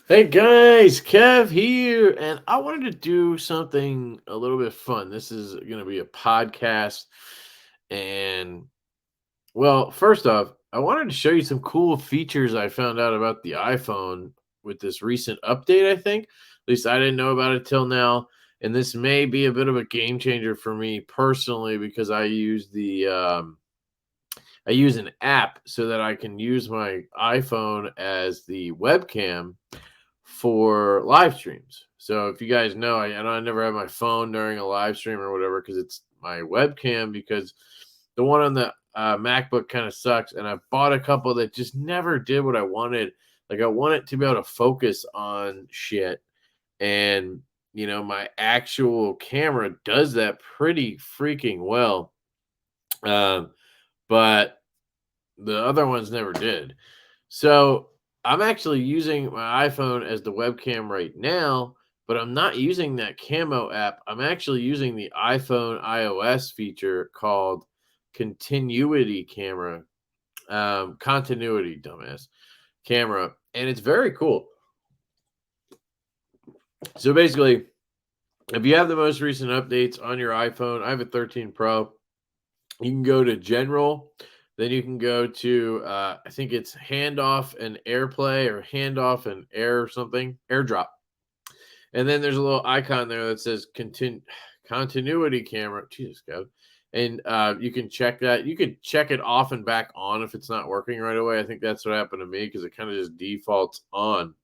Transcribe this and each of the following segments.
Hey guys, Kev here, and I wanted to do something a little bit fun. This is going to be a podcast, and first off, I wanted to show you some cool features I found out about the iPhone with this recent update. I think, at least I didn't know about it till now, and this may be a bit of a game changer for me personally because I use an app so that I can use my iPhone as the webcam for live streams. So if you guys know, I never have my phone during a live stream or whatever because it's my webcam because the one on the MacBook kind of sucks, and I bought a couple that just never did what I wanted. Like I want it to be able to focus on shit, and my actual camera does that pretty freaking well. Um, but the other ones never did. So I'm actually using my iPhone as the webcam right now, but I'm not using that camo app. I'm actually using the iPhone iOS feature called continuity camera, continuity, dumbass camera. And it's very cool. So basically, if you have the most recent updates on your iPhone, I have a 13 Pro. You can go to general, then you can go to I think it's handoff and airplay or handoff and air or something, airdrop. And then there's a little icon there that says continuity camera. Jesus God. And you can check that. You could check it off and back on if it's not working right away. I think that's what happened to me because it kind of just defaults on.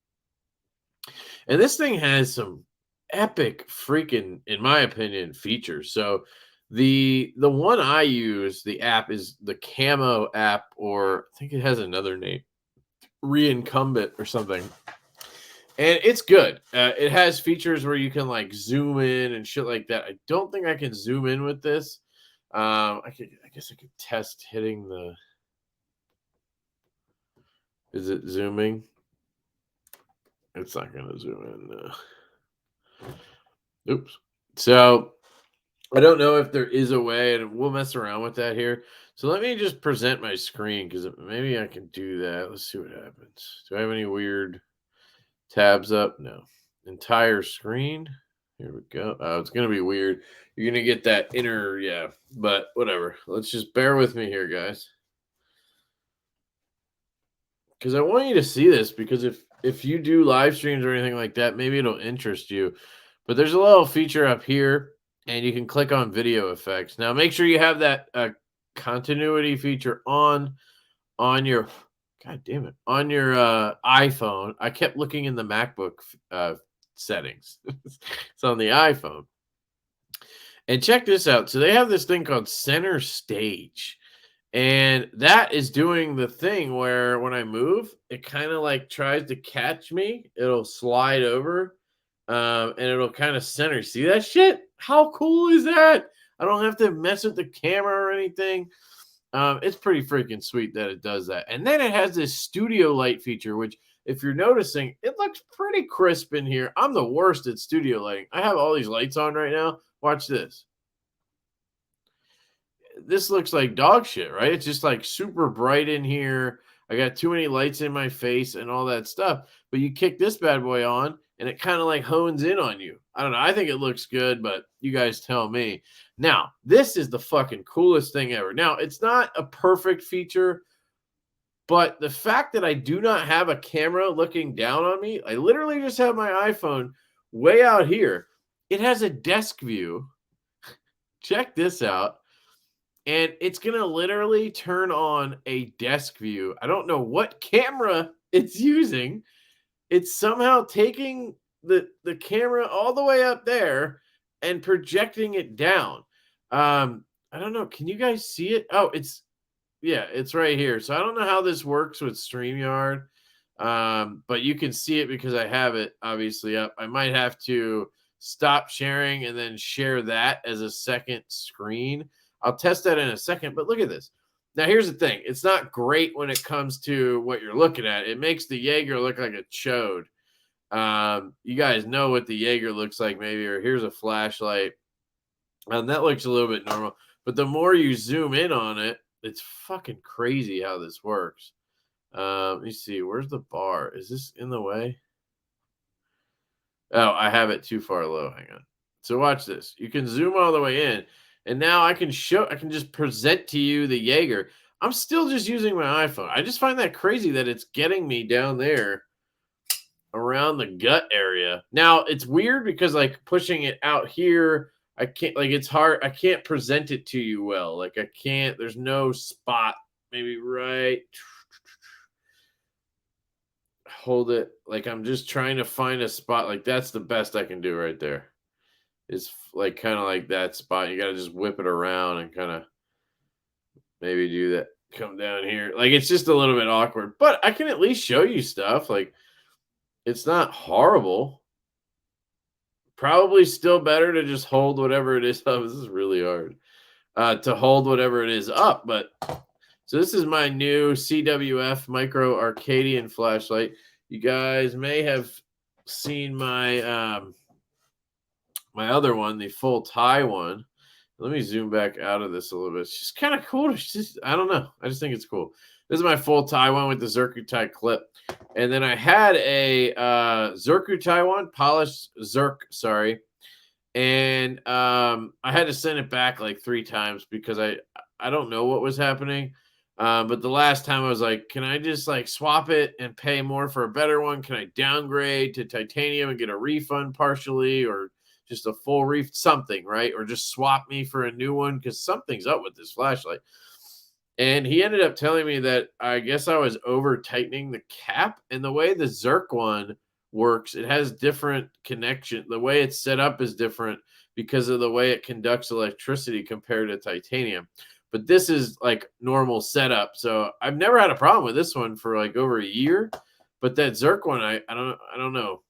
And this thing has some epic freaking, in my opinion, features. So the one I use, the app is the Camo app, or I think it has another name, Reincumbent or something. And it's good. It has features where you can like zoom in and shit like that. I don't think I can zoom in with this. I guess I could test hitting the. Is it zooming? It's not going to zoom in. Oops. So I don't know if there is a way, and we'll mess around with that here. So let me just present my screen because maybe I can do that. Let's see what happens. Do I have any weird tabs up? No. Entire screen. Here we go. Oh, it's going to be weird. You're going to get that inner, yeah, but whatever. Let's just bear with me here, guys. Because I want you to see this because if you do live streams or anything like that, maybe it'll interest you. But there's a little feature up here, and you can click on video effects. Now, make sure you have that continuity feature on your God damn it on your iPhone. I kept looking in the MacBook settings. It's on the iPhone. And check this out. So they have this thing called Center Stage. And that is doing the thing where when I move, it kind of like tries to catch me. It'll slide over and it'll kind of center. See that shit? How cool is that? I don't have to mess with the camera or anything. It's pretty freaking sweet that it does that. And then it has this studio light feature, which, if you're noticing, it looks pretty crisp in here. I'm the worst at studio lighting. I have all these lights on right now. Watch this. This looks like dog shit, right? It's just like super bright in here. I got too many lights in my face and all that stuff. But you kick this bad boy on and it kind of like hones in on you. I don't know. I think it looks good, but you guys tell me. Now, this is the fucking coolest thing ever. Now, it's not a perfect feature, but the fact that I do not have a camera looking down on me, I literally just have my iPhone way out here. It has a desk view. Check this out. And it's going to literally turn on a desk view. I don't know what camera it's using. It's somehow taking the camera all the way up there and projecting it down. I don't know. Can you guys see it? Oh, it's right here. So I don't know how this works with StreamYard. But you can see it because I have it obviously up. I might have to stop sharing and then share that as a second screen. I'll test that in a second, but look at this. Now, here's the thing. It's not great when it comes to what you're looking at. It makes the Jaeger look like a chode. You guys know what the Jaeger looks like maybe, or here's a flashlight. That looks a little bit normal. But the more you zoom in on it, it's fucking crazy how this works. Let me see. Where's the bar? Is this in the way? Oh, I have it too far low. Hang on. So watch this. You can zoom all the way in, and now I can just present to you the Jaeger. I'm still just using my iPhone. I just find that crazy that it's getting me down there around the gut area. Now it's weird because like pushing it out here, I can't like it's hard. I can't present it to you well. Like I can't. There's no spot. Maybe right. Hold it. Like I'm just trying to find a spot. Like that's the best I can do right there. Is like kind of like that spot. You got to just whip it around and kind of maybe do that. Come down here. Like it's just a little bit awkward, but I can at least show you stuff. Like it's not horrible. Probably still better to just hold whatever it is up. This is really hard. To hold whatever it is up. But so this is my new CWF micro Arcadian flashlight. You guys may have seen my my other one, the full tie one. Let me zoom back out of this a little bit. It's just kind of cool. It's just, I don't know. I just think it's cool. This is my full tie one with the Zircuti clip. And then I had a Zircuti one, polished Zirc, sorry. And I had to send it back like 3 times because I don't know what was happening. But the last time I was like, can I just like swap it and pay more for a better one? Can I downgrade to titanium and get a refund partially, or just a full something, right? Or just swap me for a new one because something's up with this flashlight. And he ended up telling me that I guess I was over tightening the cap, and the way the Zirc one works, it has different connection. The way it's set up is different because of the way it conducts electricity compared to titanium. But this is like normal setup. So I've never had a problem with this one for like over a year. But that Zirc one, I don't know.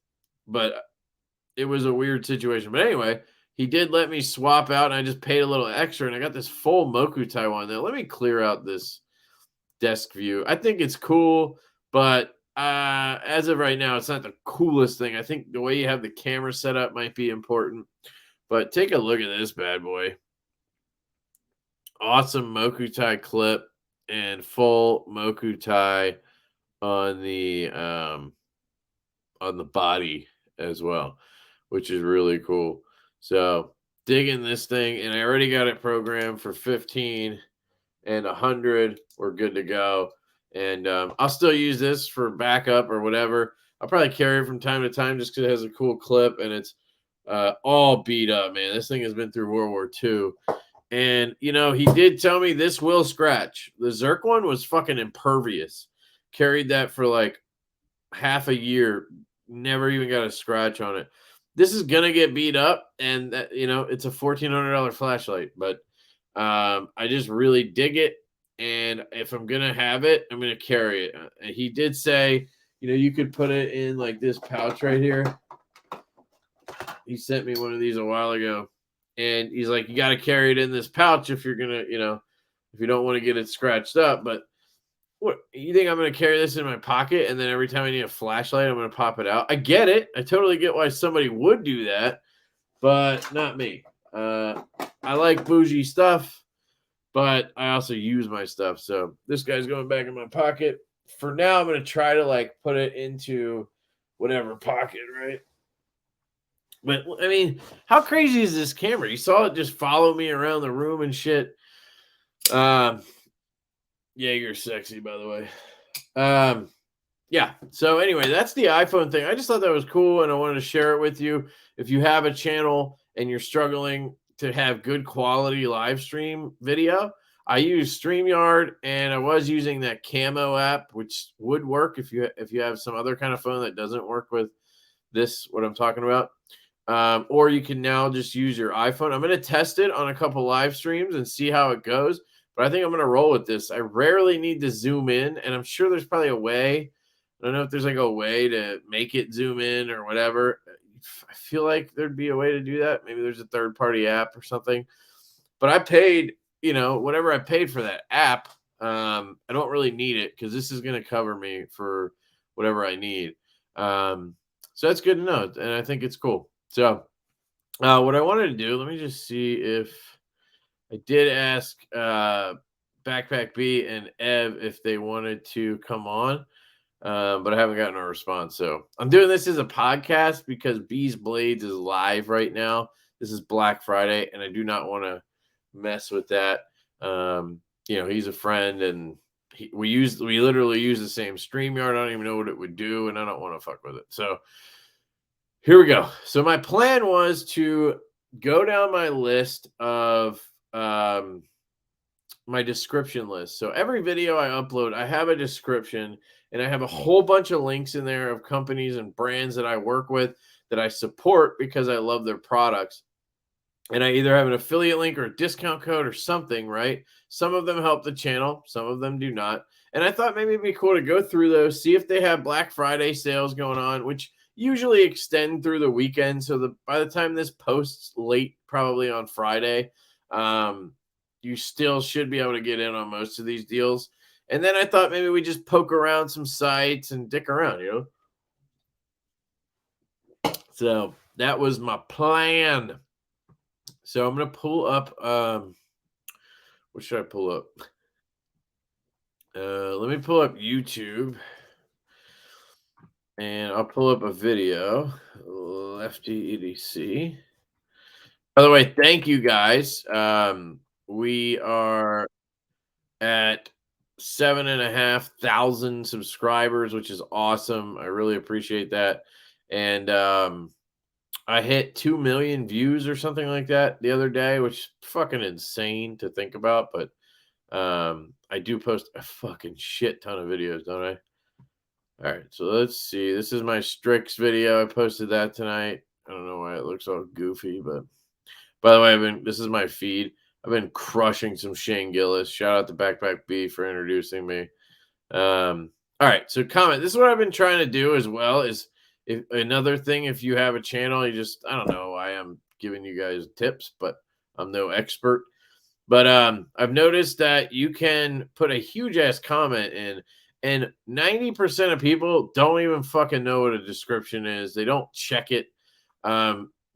But it was a weird situation. But anyway, he did let me swap out, and I just paid a little extra, and I got this full Moku Taiwan. Now let me clear out this desk view. I think it's cool, but as of right now, it's not the coolest thing. I think the way you have the camera set up might be important. But take a look at this bad boy. Awesome Mokutai clip and full Mokutai on the body as well, which is really cool. So digging this thing, and I already got it programmed for 15 and 100. We're good to go. And I'll still use this for backup or whatever. I'll probably carry it from time to time just because it has a cool clip, and it's all beat up, man. This thing has been through World War II. And, you know, he did tell me this will scratch. The Zirc one was fucking impervious. Carried that for like half a year. Never even got a scratch on it. This is going to get beat up. And, you know, it's a $1,400 flashlight. But I just really dig it. And if I'm going to have it, I'm going to carry it. And he did say, you know, you could put it in like this pouch right here. He sent me one of these a while ago. And he's like, you got to carry it in this pouch if you're going to, you know, if you don't want to get it scratched up. But what, you think I'm going to carry this in my pocket and then every time I need a flashlight, I'm going to pop it out? I get it. I totally get why somebody would do that, but not me. I like bougie stuff, but I also use my stuff. So this guy's going back in my pocket. For now, I'm going to try to like put it into whatever pocket, right? But I mean, how crazy is this camera? You saw it just follow me around the room and shit. Yeah, you're sexy, by the way. Yeah. So anyway, that's the iPhone thing. I just thought that was cool, and I wanted to share it with you. If you have a channel and you're struggling to have good quality live stream video, I use StreamYard, and I was using that Camo app, which would work if you have some other kind of phone that doesn't work with this, what I'm talking about. Or you can now just use your iPhone. I'm going to test it on a couple live streams and see how it goes. But I think I'm going to roll with this. I rarely need to zoom in, and I'm sure there's probably a way. I don't know if there's like a way to make it zoom in or whatever. I feel like there'd be a way to do that. Maybe there's a third-party app or something. But I paid, you know, whatever I paid for that app. I don't really need it because this is going to cover me for whatever I need. So that's good to know, and I think it's cool. So what I wanted to do, let me just see if I did ask Backpack B and Ev if they wanted to come on. but I haven't gotten a response. So I'm doing this as a podcast because Bees Blades is live right now. This is Black Friday, and I do not want to mess with that. He's a friend, and we literally use the same StreamYard. I don't even know what it would do, and I don't want to fuck with it. So here we go. So my plan was to go down my list of my description list. So every video I upload, I have a description, and I have a whole bunch of links in there of companies and brands that I work with that I support because I love their products. And I either have an affiliate link or a discount code or something, right? Some of them help the channel, some of them do not. And I thought maybe it'd be cool to go through those, see if they have Black Friday sales going on, which usually extend through the weekend. So by the time this posts late, probably on Friday, you still should be able to get in on most of these deals. And then I thought maybe we just poke around some sites and dick around, So that was my plan. So I'm going to pull up, what should I pull up? Let me pull up YouTube, and I'll pull up a video, LeftyEDC. By the way, thank you guys. We are at 7,500 subscribers, which is awesome. I really appreciate that. And I hit 2 million views or something like that the other day, which is fucking insane to think about. But I do post a fucking shit ton of videos, don't I? All right, so let's see. This is my Strix video. I posted that tonight. I don't know why it looks all goofy, but by the way, this is my feed. I've been crushing some Shane Gillis. Shout out to Backpack B for introducing me. All right, so comment. This is what I've been trying to do as well. Is another thing, if you have a channel, I don't know why I'm giving you guys tips, but I'm no expert. But I've noticed that you can put a huge ass comment in, and 90% of people don't even fucking know what a description is. They don't check it.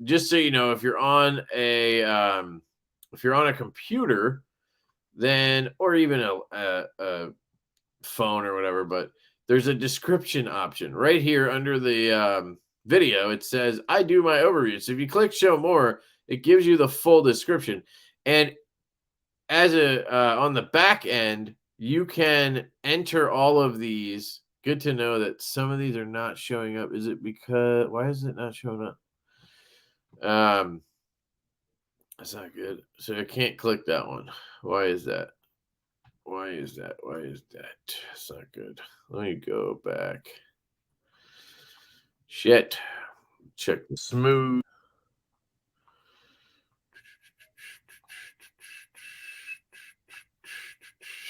Just so you know, if you're on a computer, then, or even a phone or whatever, but there's a description option right here under the video. It says, I do my overview. So if you click show more, it gives you the full description. And as on the back end, you can enter all of these. Good to know that some of these are not showing up. Why is it not showing up? That's not good. So I can't click that one. Why is that? It's not good. Let me go back. Shit. Check the smooth.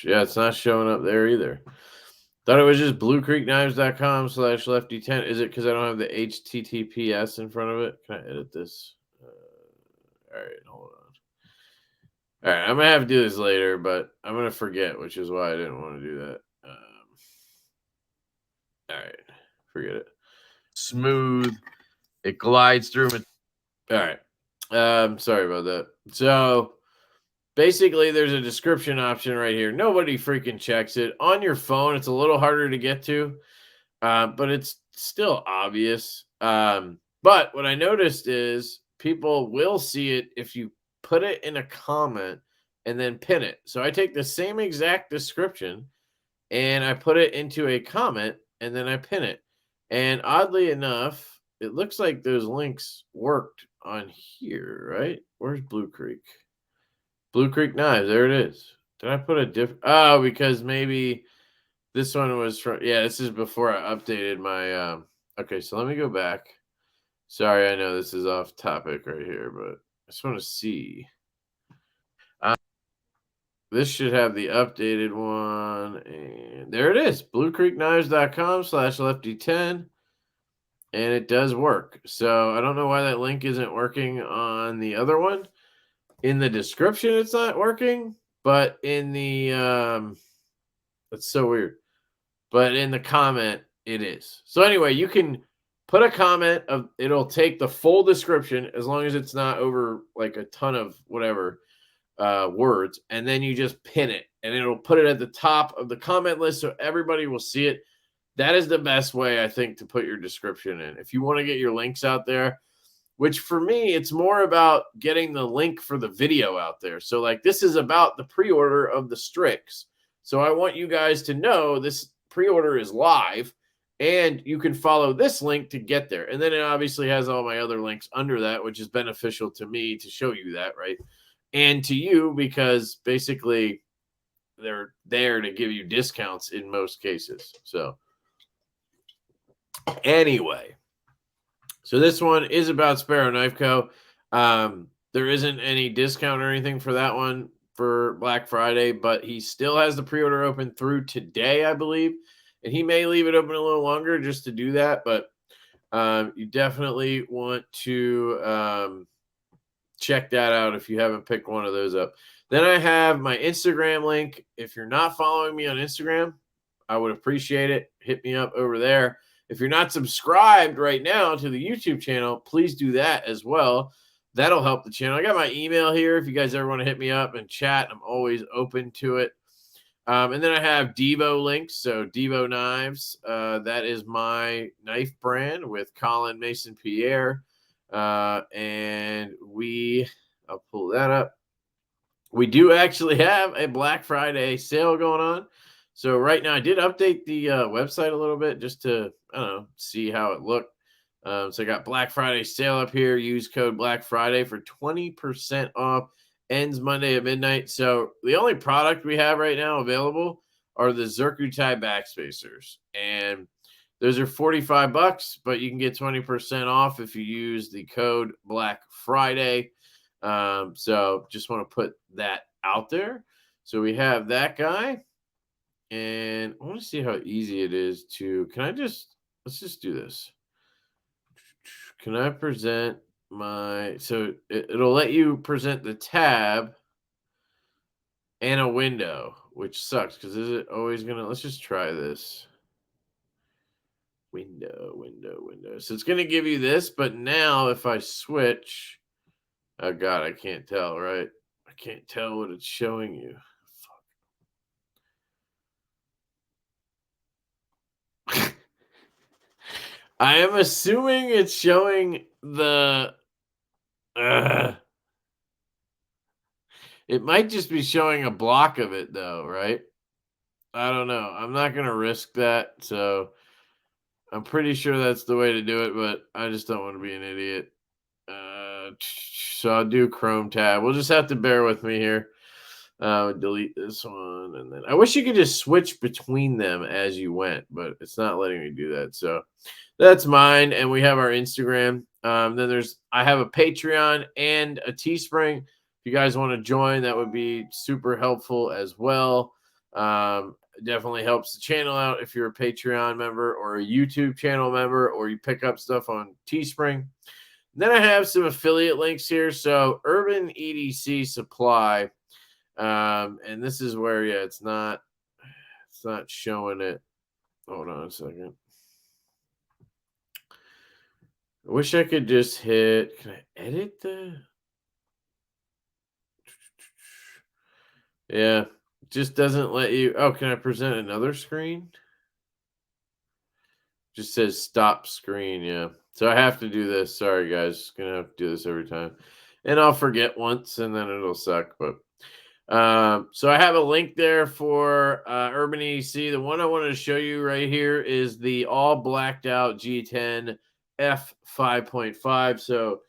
Yeah, it's not showing up there either. Thought it was just bluecreekknives.com/lefty10. Is it because I don't have the HTTPS in front of it? Can I edit this? All right, hold on. All right, I'm going to have to do this later, but I'm going to forget, which is why I didn't want to do that. All right, forget it. Smooth. It glides through. All right. Sorry about that. So basically, there's a description option right here. Nobody freaking checks it. On your phone, it's a little harder to get to, but it's still obvious. But what I noticed is people will see it if you put it in a comment and then pin it. So I take the same exact description and I put it into a comment and then I pin it. And oddly enough, it looks like those links worked on here, right? Where's Blue Creek? Blue Creek Knives. There it is. Did I put a different? Oh, because maybe this one was from. Yeah, this is before I updated my. Okay, so let me go back. Sorry, I know this is off topic right here, but I just want to see. This should have the updated one, and there it is. bluecreekknives.com/lefty10, and it does work. So I don't know why that link isn't working on the other one. In the description, it's not working, but in the that's so weird. But in the comment, it is. So anyway, you can put a comment of it'll take the full description as long as it's not over like a ton of whatever words, and then you just pin it, and it'll put it at the top of the comment list so everybody will see it. that is the best way, I think, to put your description in. If you want to get your links out there, which for me, it's more about getting the link for the video out there. So, like, this is about the pre-order of the Strix. So I want you guys to know this pre-order is live, and you can follow this link to get there. And then it obviously has all my other links under that, which is beneficial to me to show you that, right? And to you, because basically they're there to give you discounts in most cases. So anyway, so this one is about Sparrow Knife Co. There isn't any discount or anything for that one for Black Friday, but he still has the pre-order open through today, I believe. And he may leave it open a little longer just to do that, but you definitely want to check that out if you haven't picked one of those up. Then I have my Instagram link. If you're not following me on Instagram, I would appreciate it. Hit me up over there. If you're not subscribed right now to the YouTube channel, please do that as well. That'll help the channel. I got my email here. If you guys ever want to hit me up and chat, I'm always open to it. And then I have Divo links. So Divo Knives, that is my knife brand with Colin Mason Pierre. And I'll pull that up. We do actually have a Black Friday sale going on. So right now I did update the website a little bit just to, I don't know, see how it looked. So I got Black Friday sale up here. Use code Black Friday for 20% off. Ends Monday at midnight. So the only product we have right now available are the Zircuti backspacers. And those are $45, but you can get 20% off if you use the code Black Friday. So just want to put that out there. So we have that guy. And I want to see how easy it is to, let's just do this. Can I present so it'll let you present the tab and a window, which sucks because is it always let's just try this. Window. So it's going to give you this, but now if I switch, oh God, I can't tell, right? I can't tell what it's showing you. Fuck. I am assuming it's showing the it might just be showing a block of it though, right? I don't know. I'm not going to risk that. So I'm pretty sure that's the way to do it, but I just don't want to be an idiot. So I'll do Chrome tab. We'll just have to bear with me here. Delete this one. And then I wish you could just switch between them as you went, but it's not letting me do that. So that's mine. And we have our Instagram. Then I have a Patreon and a Teespring. If you guys want to join, that would be super helpful as well. Definitely helps the channel out if you're a Patreon member or a YouTube channel member, or you pick up stuff on Teespring. Then I have some affiliate links here. So Urban EDC Supply. And this is where, yeah, it's not showing it. Hold on a second. I wish I could just hit, can I edit the? Yeah, just doesn't let you. Oh, can I present another screen? Just says stop screen. Yeah. So I have to do this. Sorry, guys. Gonna have to do this every time. And I'll forget once and then it'll suck. But so I have a link there for Urban EDC. The one I wanted to show you right here is the all blacked out G10 F5.5. So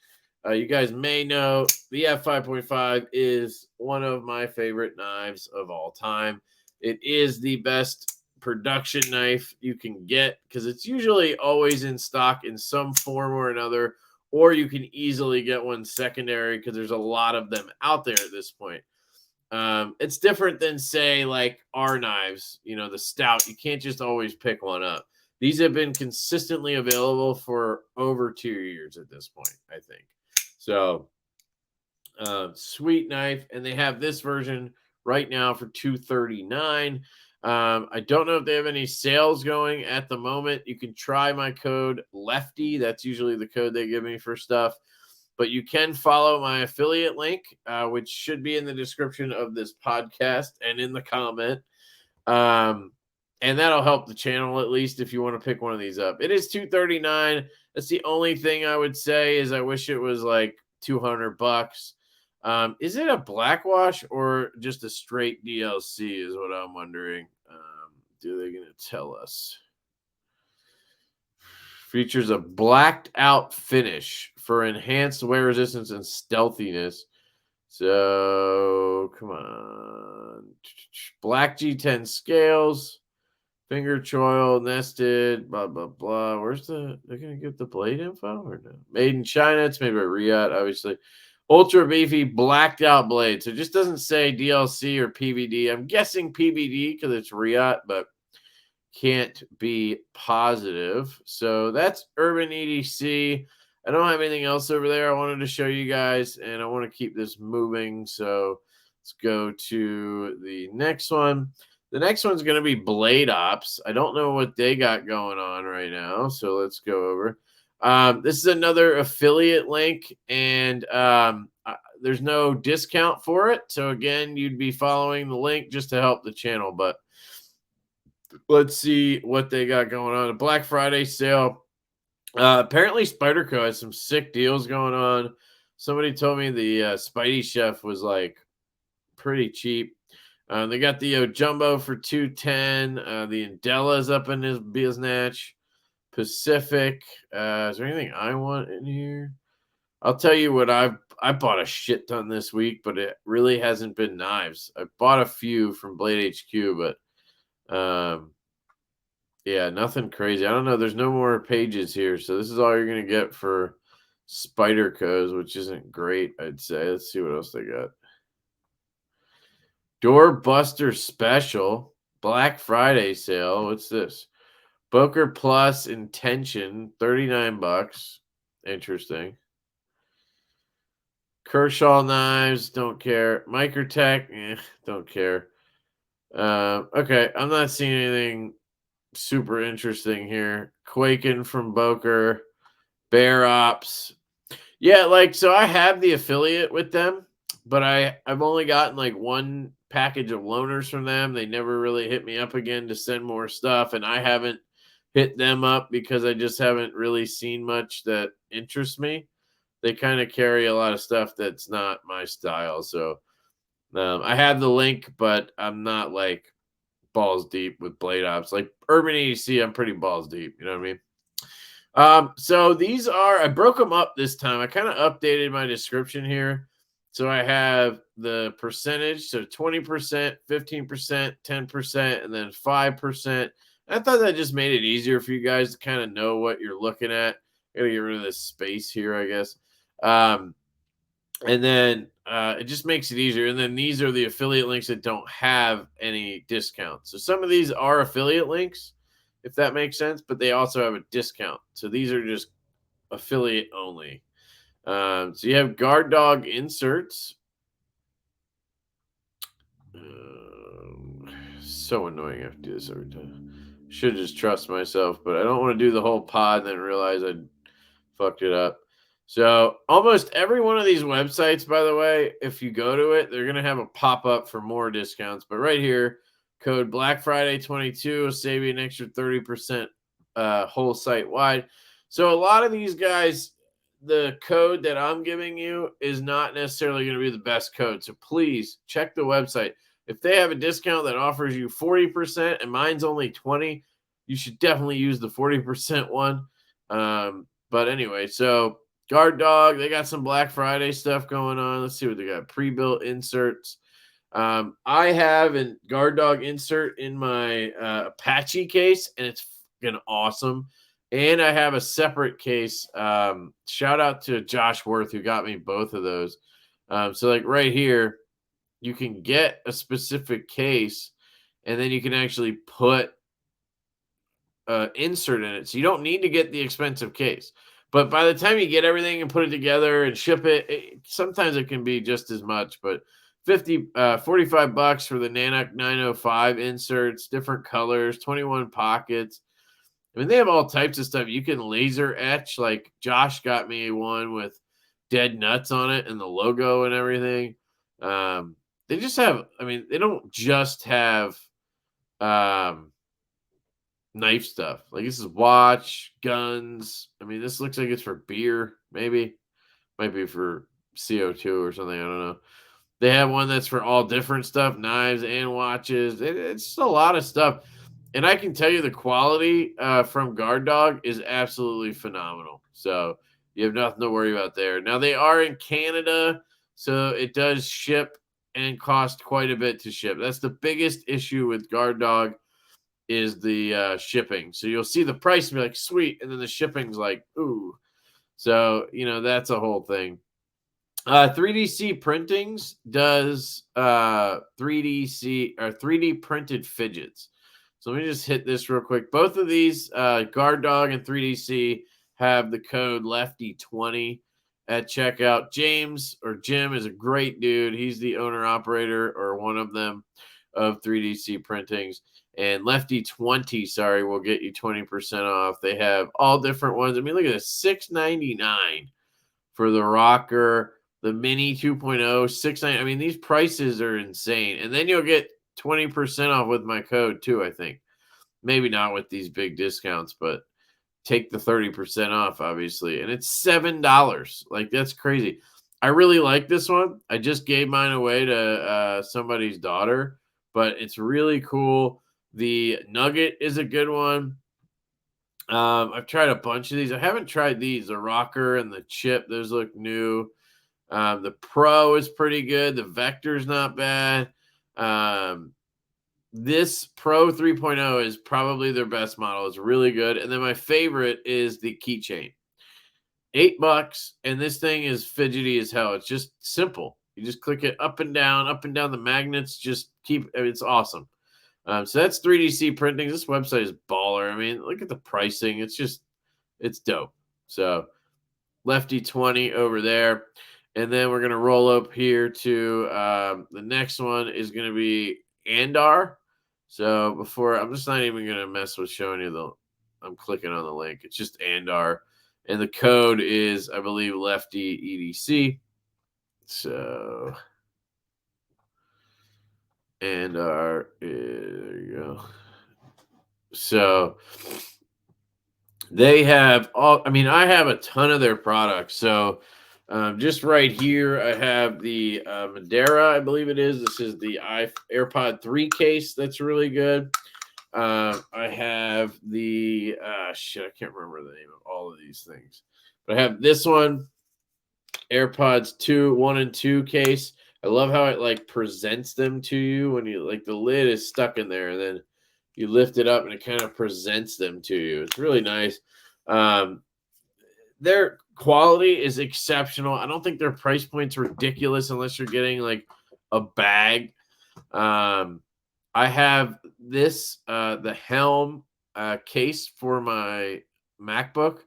you guys may know the F5.5 is one of my favorite knives of all time. It is the best production knife you can get because it's usually always in stock in some form or another, or you can easily get one secondary because there's a lot of them out there at this point. It's different than, say, like our knives, the stout. You can't just always pick one up. These have been consistently available for over 2 years at this point, I think. So, sweet knife. And they have this version right now for $239. I don't know if they have any sales going at the moment. You can try my code Lefty. That's usually the code they give me for stuff. But you can follow my affiliate link, which should be in the description of this podcast and in the comment. And that'll help the channel at least if you want to pick one of these up. It is $239. That's the only thing I would say is I wish it was like $200. Is it a black wash or just a straight DLC is what I'm wondering. Do they going to tell us? Features a blacked out finish for enhanced wear resistance and stealthiness. So come on. Black G10 scales. Finger choil, nested, blah, blah, blah. Where's they're going to give the blade info or no? Made in China. It's made by Riyadh, obviously. Ultra beefy, blacked out blade. So it just doesn't say DLC or PVD. I'm guessing PVD because it's Riyadh, but can't be positive. So that's Urban EDC. I don't have anything else over there I wanted to show you guys, and I want to keep this moving. So let's go to the next one. The next one's going to be Blade Ops. I don't know what they got going on right now, so let's go over. This is another affiliate link, and there's no discount for it. So, again, you'd be following the link just to help the channel. But let's see what they got going on. A Black Friday sale. Apparently, Spyderco has some sick deals going on. Somebody told me the Spidey Chef was like pretty cheap. They got the Jumbo for $210. The Indela's up in his biznatch. Pacific. Is there anything I want in here? I'll tell you what I bought a shit ton this week, but it really hasn't been knives. I bought a few from Blade HQ, but yeah, nothing crazy. I don't know. There's no more pages here, so this is all you're gonna get for Spyderco's, which isn't great, I'd say. Let's see what else they got. Doorbuster special, Black Friday sale. What's this? Booker Plus Intention, $39. Interesting. Kershaw knives, don't care. Microtech, don't care. Okay, I'm not seeing anything super interesting here. Quaken from Boker, Bear Ops. Yeah, like, so I have the affiliate with them, but I've only gotten like one package of loaners from them. They never really hit me up again to send more stuff, and I haven't hit them up because I just haven't really seen much that interests me. They kind of carry a lot of stuff that's not my style. So I have the link, but I'm not like balls deep with Blade Ops. Like Urban EDC, I'm pretty balls deep. You know what I mean? So these are, I broke them up this time. I kind of updated my description here. So I have the percentage, so 20%, 15%, 10%, and then 5%. I thought that just made it easier for you guys to kind of know what you're looking at. I gotta get rid of this space here, I guess. And then it just makes it easier. And then these are the affiliate links that don't have any discounts. So some of these are affiliate links, if that makes sense, but they also have a discount. So these are just affiliate only. So you have Guard Dog inserts. So annoying. I have to do this every time. Should just trust myself, but I don't want to do the whole pod and then realize I fucked it up. So almost every one of these websites, by the way, if you go to it, they're going to have a pop-up for more discounts. But right here, code Black Friday 22 will save you an extra 30% whole site wide. So a lot of these guys, the code that I'm giving you is not necessarily going to be the best code. So please check the website. If they have a discount that offers you 40% and mine's only 20, you should definitely use the 40% one. But anyway, so Guard Dog, they got some Black Friday stuff going on. Let's see what they got. Pre-built inserts. I have a Guard Dog insert in my Apache case, and it's fucking awesome. And I have a separate case. Shout out to Josh Worth, who got me both of those. So like right here, you can get a specific case, and then you can actually put insert in it. So you don't need to get the expensive case. But by the time you get everything and put it together and ship it, sometimes it can be just as much. But $45 for the Nanook 905 inserts, different colors, 21 pockets. I mean, they have all types of stuff. You can laser etch. Like Josh got me one with dead nuts on it and the logo and everything. They just have, I mean, they don't just have knife stuff. Like this is watch, guns. I mean, this looks like it's for beer, maybe. Might be for CO2 or something. I don't know. They have one that's for all different stuff, knives and watches. It's just a lot of stuff. And I can tell you the quality from Guard Dog is absolutely phenomenal. So you have nothing to worry about there. Now, they are in Canada, so it does ship and cost quite a bit to ship. That's the biggest issue with Guard Dog is the shipping. So you'll see the price and be like, sweet. And then the shipping's like, ooh. So, that's a whole thing. 3DC Printings does 3DC or 3D printed fidgets. So let me just hit this real quick. Both of these, Guard Dog and 3DC, have the code LeftyEDC at checkout. James or Jim is a great dude. He's the owner operator or one of them of 3DC Printings. And LeftyEDC, sorry, will get you 20% off. They have all different ones. I mean, look at this, $6.99 for the rocker. The Mini 2.0, $6.99. I mean, these prices are insane. And then you'll get 20% off with my code too, I think. Maybe not with these big discounts, but take the 30% off, obviously. And it's $7. Like, that's crazy. I really like this one. I just gave mine away to somebody's daughter, but it's really cool. The Nugget is a good one. I've tried a bunch of these. I haven't tried these. The rocker and the chip, those look new. The Pro is pretty good. The Vector's not bad. This Pro 3.0 is probably their best model. It's really good. And then my favorite is the keychain. $8, and this thing is fidgety as hell. It's just simple. You just click it up and down. The magnets just it's awesome. So that's 3DC Printing. This website is baller. I mean, look at the pricing. It's dope. So LeftyEDC over there. And then we're going to roll up here to the next one is going to be Andar. So I'm just not even going to mess with showing you I'm clicking on the link. It's just Andar. And the code is, I believe, LeftyEDC. So Andar, there you go. So they have I have a ton of their products. So just right here, I have the Madeira, I believe it is. This is the AirPod 3 case. That's really good. I have the, I can't remember the name of all of these things. But I have this one, AirPods 1 and 2 case. I love how it presents them to you when you the lid is stuck in there and then you lift it up and it kind of presents them to you. It's really nice. Their quality is exceptional. I don't think their price point's ridiculous unless you're getting a bag. I have this, the Helm case for my MacBook.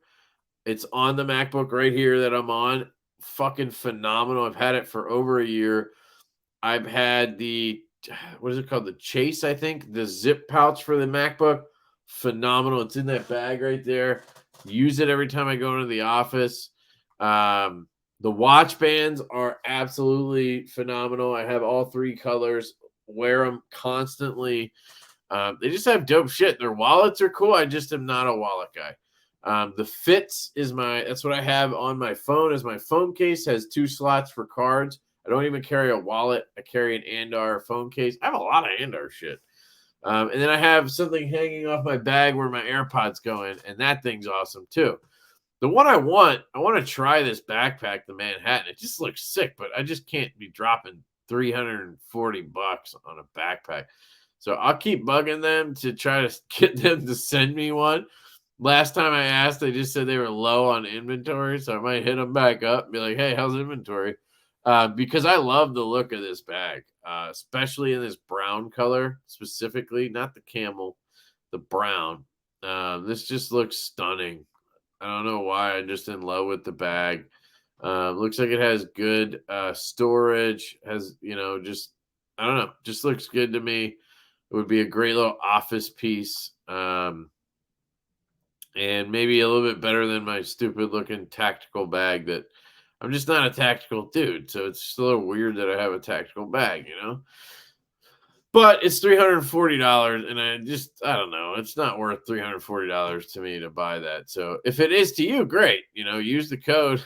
It's on the MacBook right here that I'm on. Fucking phenomenal. I've had it for over a year. I've had the, what is it called? The Chase, I think. The zip pouch for the MacBook. Phenomenal. It's in that bag right there. Use it every time I go into the office. The watch bands are absolutely phenomenal. I have all 3 colors. Wear them constantly. They just have dope shit. Their wallets are cool. I just am not a wallet guy. The Fits is that's what I have on my phone. As my phone case has 2 slots for cards. I don't even carry a wallet. I carry an Andar phone case. I have a lot of Andar shit. And then I have something hanging off my bag where my AirPods go in, and that thing's awesome too. The one I want to try this backpack, the Manhattan. It just looks sick, but I just can't be dropping $340 on a backpack. So I'll keep bugging them to try to get them to send me one. Last time I asked, they just said they were low on inventory, so I might hit them back up and be like, hey, how's inventory? Because I love the look of this bag, especially in this brown color, specifically, not the camel, the brown. This just looks stunning. I don't know why. I'm just in love with the bag. Looks like it has good storage, has, just, I don't know, just looks good to me. It would be a great little office piece. And maybe a little bit better than my stupid looking tactical bag that I'm just not a tactical dude. So it's just a little weird that I have a tactical bag, But it's $340, and I don't know. It's not worth $340 to me to buy that. So if it is to you, great. Use the code.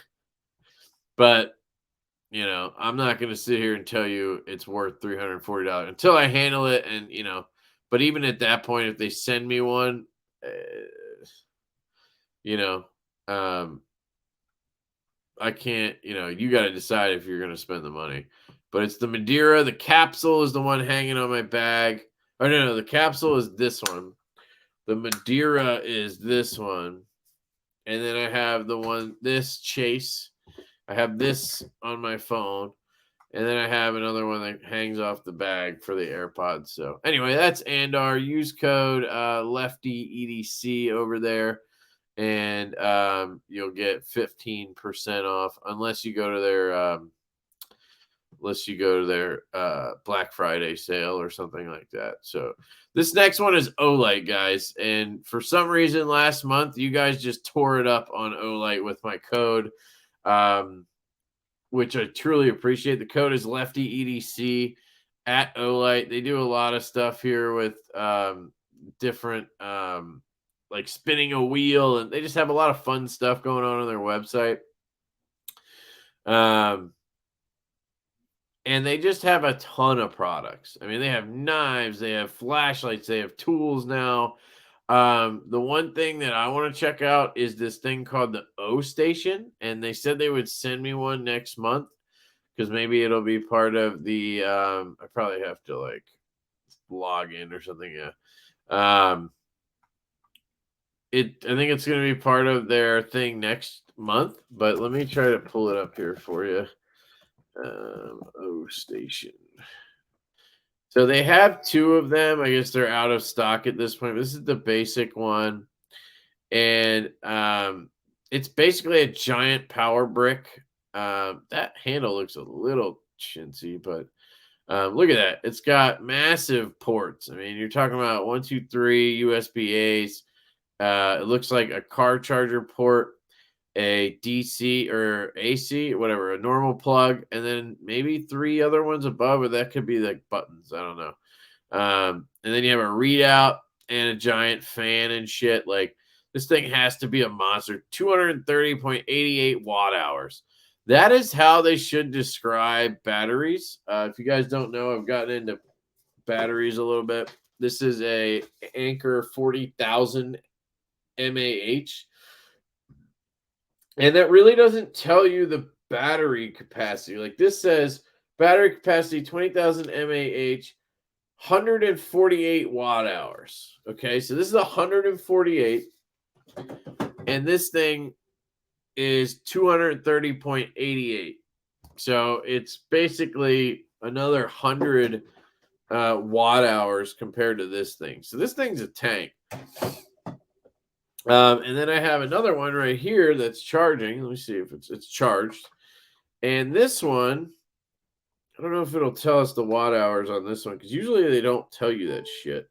But I'm not going to sit here and tell you it's worth $340 until I handle it. And but even at that point, if they send me one, you know, um, I can't. You got to decide if you're going to spend the money. But it's the Madeira. The capsule is the one hanging on my bag. Oh no, the capsule is this one. The Madeira is this one. And then I have this Chase. I have this on my phone. And then I have another one that hangs off the bag for the AirPods. So anyway, that's Andar. Use code LeftyEDC over there. And you'll get 15% off unless you go to their Black Friday sale or something like that. So this next one is Olight, guys. And for some reason last month, you guys just tore it up on Olight with my code, which I truly appreciate. The code is LeftyEDC at Olight. They do a lot of stuff here with different like spinning a wheel, and they just have a lot of fun stuff going on their website. And they just have a ton of products. I mean, they have knives, they have flashlights, they have tools now. The one thing that I want to check out is this thing called the O Station, and they said they would send me one next month because maybe it'll be part of the. I probably have to like log in or something. Yeah. I think it's going to be part of their thing next month, but let me try to pull it up here for you. O Station. So they have two of them. I guess they're out of stock at this point. This is the basic one. And it's basically a giant power brick. That handle looks a little chintzy, but look at that. It's got massive ports. I mean, you're talking about 1, 2, 3 USB-As. It looks like a car charger port, a DC or AC, whatever, a normal plug, and then maybe 3 other ones above, or that could be like buttons. I don't know. And then you have a readout and a giant fan and shit. Like, this thing has to be a monster. 230.88 watt hours. That is how they should describe batteries. If you guys don't know, I've gotten into batteries a little bit. This is a Anker 40,000 mAh. And that really doesn't tell you the battery capacity. Like, this says battery capacity 20,000 mAh, 148 watt hours. Okay, so this is 148, and this thing is 230.88. So it's basically another 100 watt hours compared to this thing. So this thing's a tank. And then I have another one right here that's charging. Let me see if it's charged. And this one, I don't know if it'll tell us the watt hours on this one, because usually they don't tell you that shit.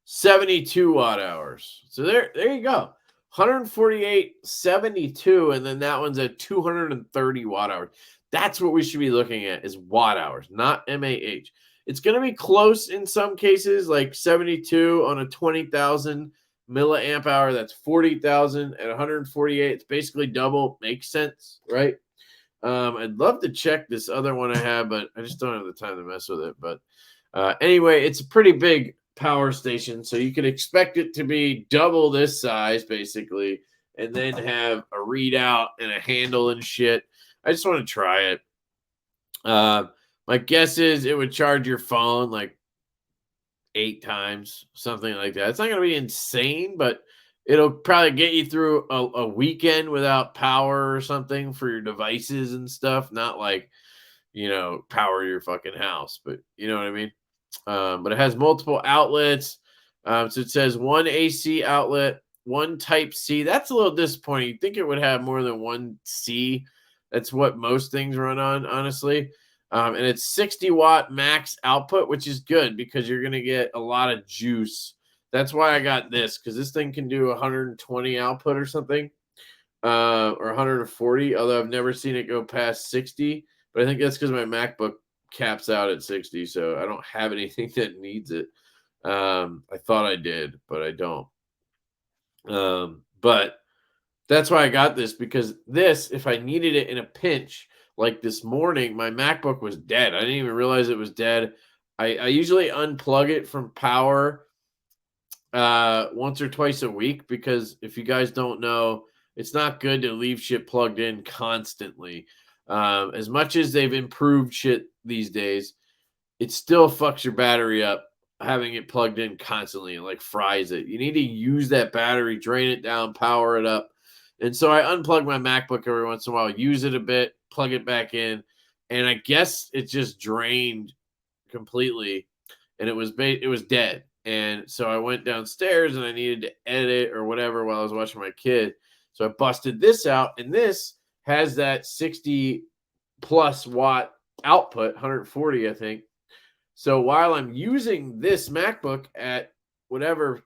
72 watt hours. So there you go. 148, 72, and then that one's at 230 watt hours. That's what we should be looking at, is watt hours, not mAh. It's going to be close in some cases, like 72 on a 20,000 milliamp hour. That's 40,000 at 148. It's basically double. Makes sense, right? I'd love to check this other one I have, but I just don't have the time to mess with it. But anyway, it's a pretty big power station, so you can expect it to be double this size, basically, and then have a readout and a handle and shit. I just want to try it. My guess is it would charge your phone like 8 times, something like that. It's not going to be insane, but it'll probably get you through a weekend without power or something for your devices and stuff. Not like, power your fucking house, but you know what I mean? But it has multiple outlets. So it says 1 AC outlet, 1 type C. That's a little disappointing. You'd think it would have more than 1 C. That's what most things run on, honestly. And it's 60 watt max output, which is good because you're going to get a lot of juice. That's why I got this, because this thing can do 120 output or something, or 140, although I've never seen it go past 60. But I think that's because my MacBook caps out at 60, so I don't have anything that needs it. I thought I did, but I don't. But that's why I got this, because this, if I needed it in a pinch, like this morning, my MacBook was dead. I didn't even realize it was dead. I usually unplug it from power once or twice a week, because if you guys don't know, it's not good to leave shit plugged in constantly. As much as they've improved shit these days, it still fucks your battery up having it plugged in constantly and like fries it. You need to use that battery, drain it down, power it up. And so I unplug my MacBook every once in a while, use it a bit, plug it back in, and I guess it just drained completely, and it was dead. And so I went downstairs and I needed to edit or whatever while I was watching my kid. So I busted this out, and this has that 60 plus watt output, 140, I think. So while I'm using this MacBook at whatever,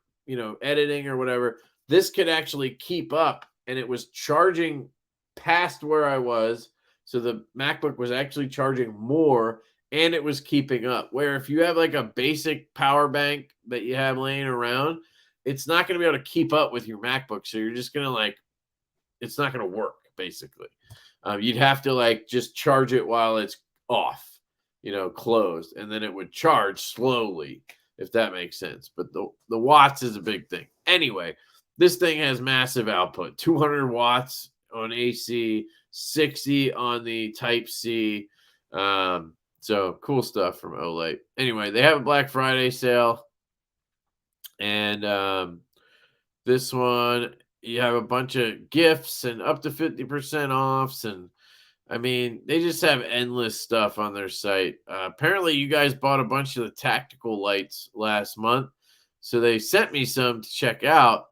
editing or whatever, this could actually keep up, and it was charging past where I was. So the MacBook was actually charging more, and it was keeping up. Where if you have like a basic power bank that you have laying around, it's not going to be able to keep up with your MacBook. So you're just going to it's not going to work basically. You'd have to just charge it while it's off, closed, and then it would charge slowly, if that makes sense. But the watts is a big thing. Anyway, this thing has massive output, 200 watts on AC, 60 on the Type-C. So cool stuff from Olight. Anyway, they have a Black Friday sale, and this one, you have a bunch of gifts and up to 50% offs, and I mean, they just have endless stuff on their site. Apparently, you guys bought a bunch of the tactical lights last month, so they sent me some to check out,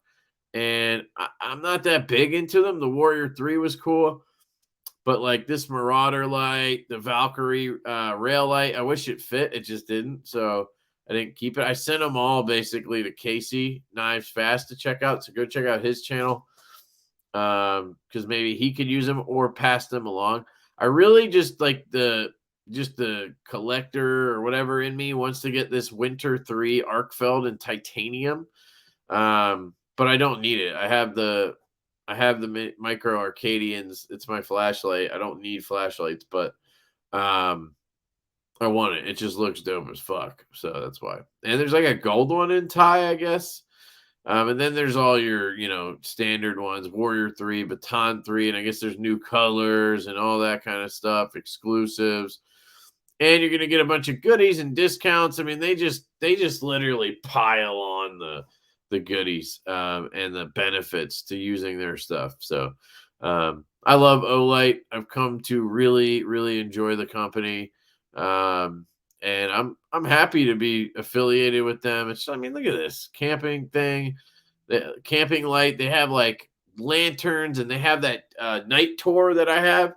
and I'm not that big into them. The Warrior 3 was cool, but like this Marauder light, the Valkyrie rail light, I wish it fit. It just didn't, so I didn't keep it. I sent them all basically to Casey Knives Fast to check out, so go check out his channel, because maybe he could use them or pass them along. I really just like the collector or whatever in me wants to get this Winter 3 Arcfeld in titanium, but I don't need it. I have the Micro Arcadians. It's my flashlight. I don't need flashlights, but I want it. It just looks dope as fuck, so that's why. And there's like a gold one in Thai, I guess. And then there's all your, standard ones, Warrior 3, Baton 3, and I guess there's new colors and all that kind of stuff, exclusives. And you're going to get a bunch of goodies and discounts. I mean, they just literally pile on the goodies and the benefits to using their stuff. So I love Olight. I've come to really, really enjoy the company. And I'm happy to be affiliated with them. It's, I mean, look at this camping thing, the camping light. They have like lanterns, and they have that night tour that I have.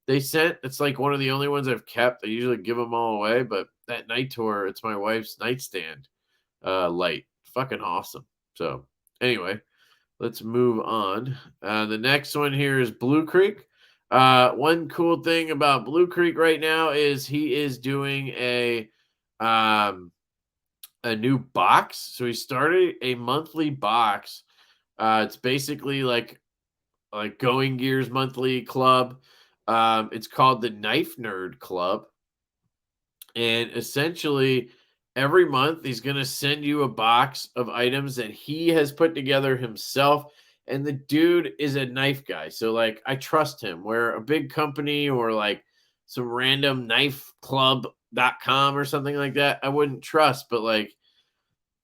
They sent. It's like one of the only ones I've kept. I usually give them all away, but that night tour, it's my wife's nightstand light. Fucking awesome. So anyway, let's move on. The next one here is Blue Creek. One cool thing about Blue Creek right now is he is doing a new box. So he started a monthly box. It's basically like Going Gear's monthly club. It's called the Knife Nerd Club. And essentially every month he's going to send you a box of items that he has put together himself. And the dude is a knife guy. So I trust him, where a big company or like some random knifeclub.com or something like that, I wouldn't trust. But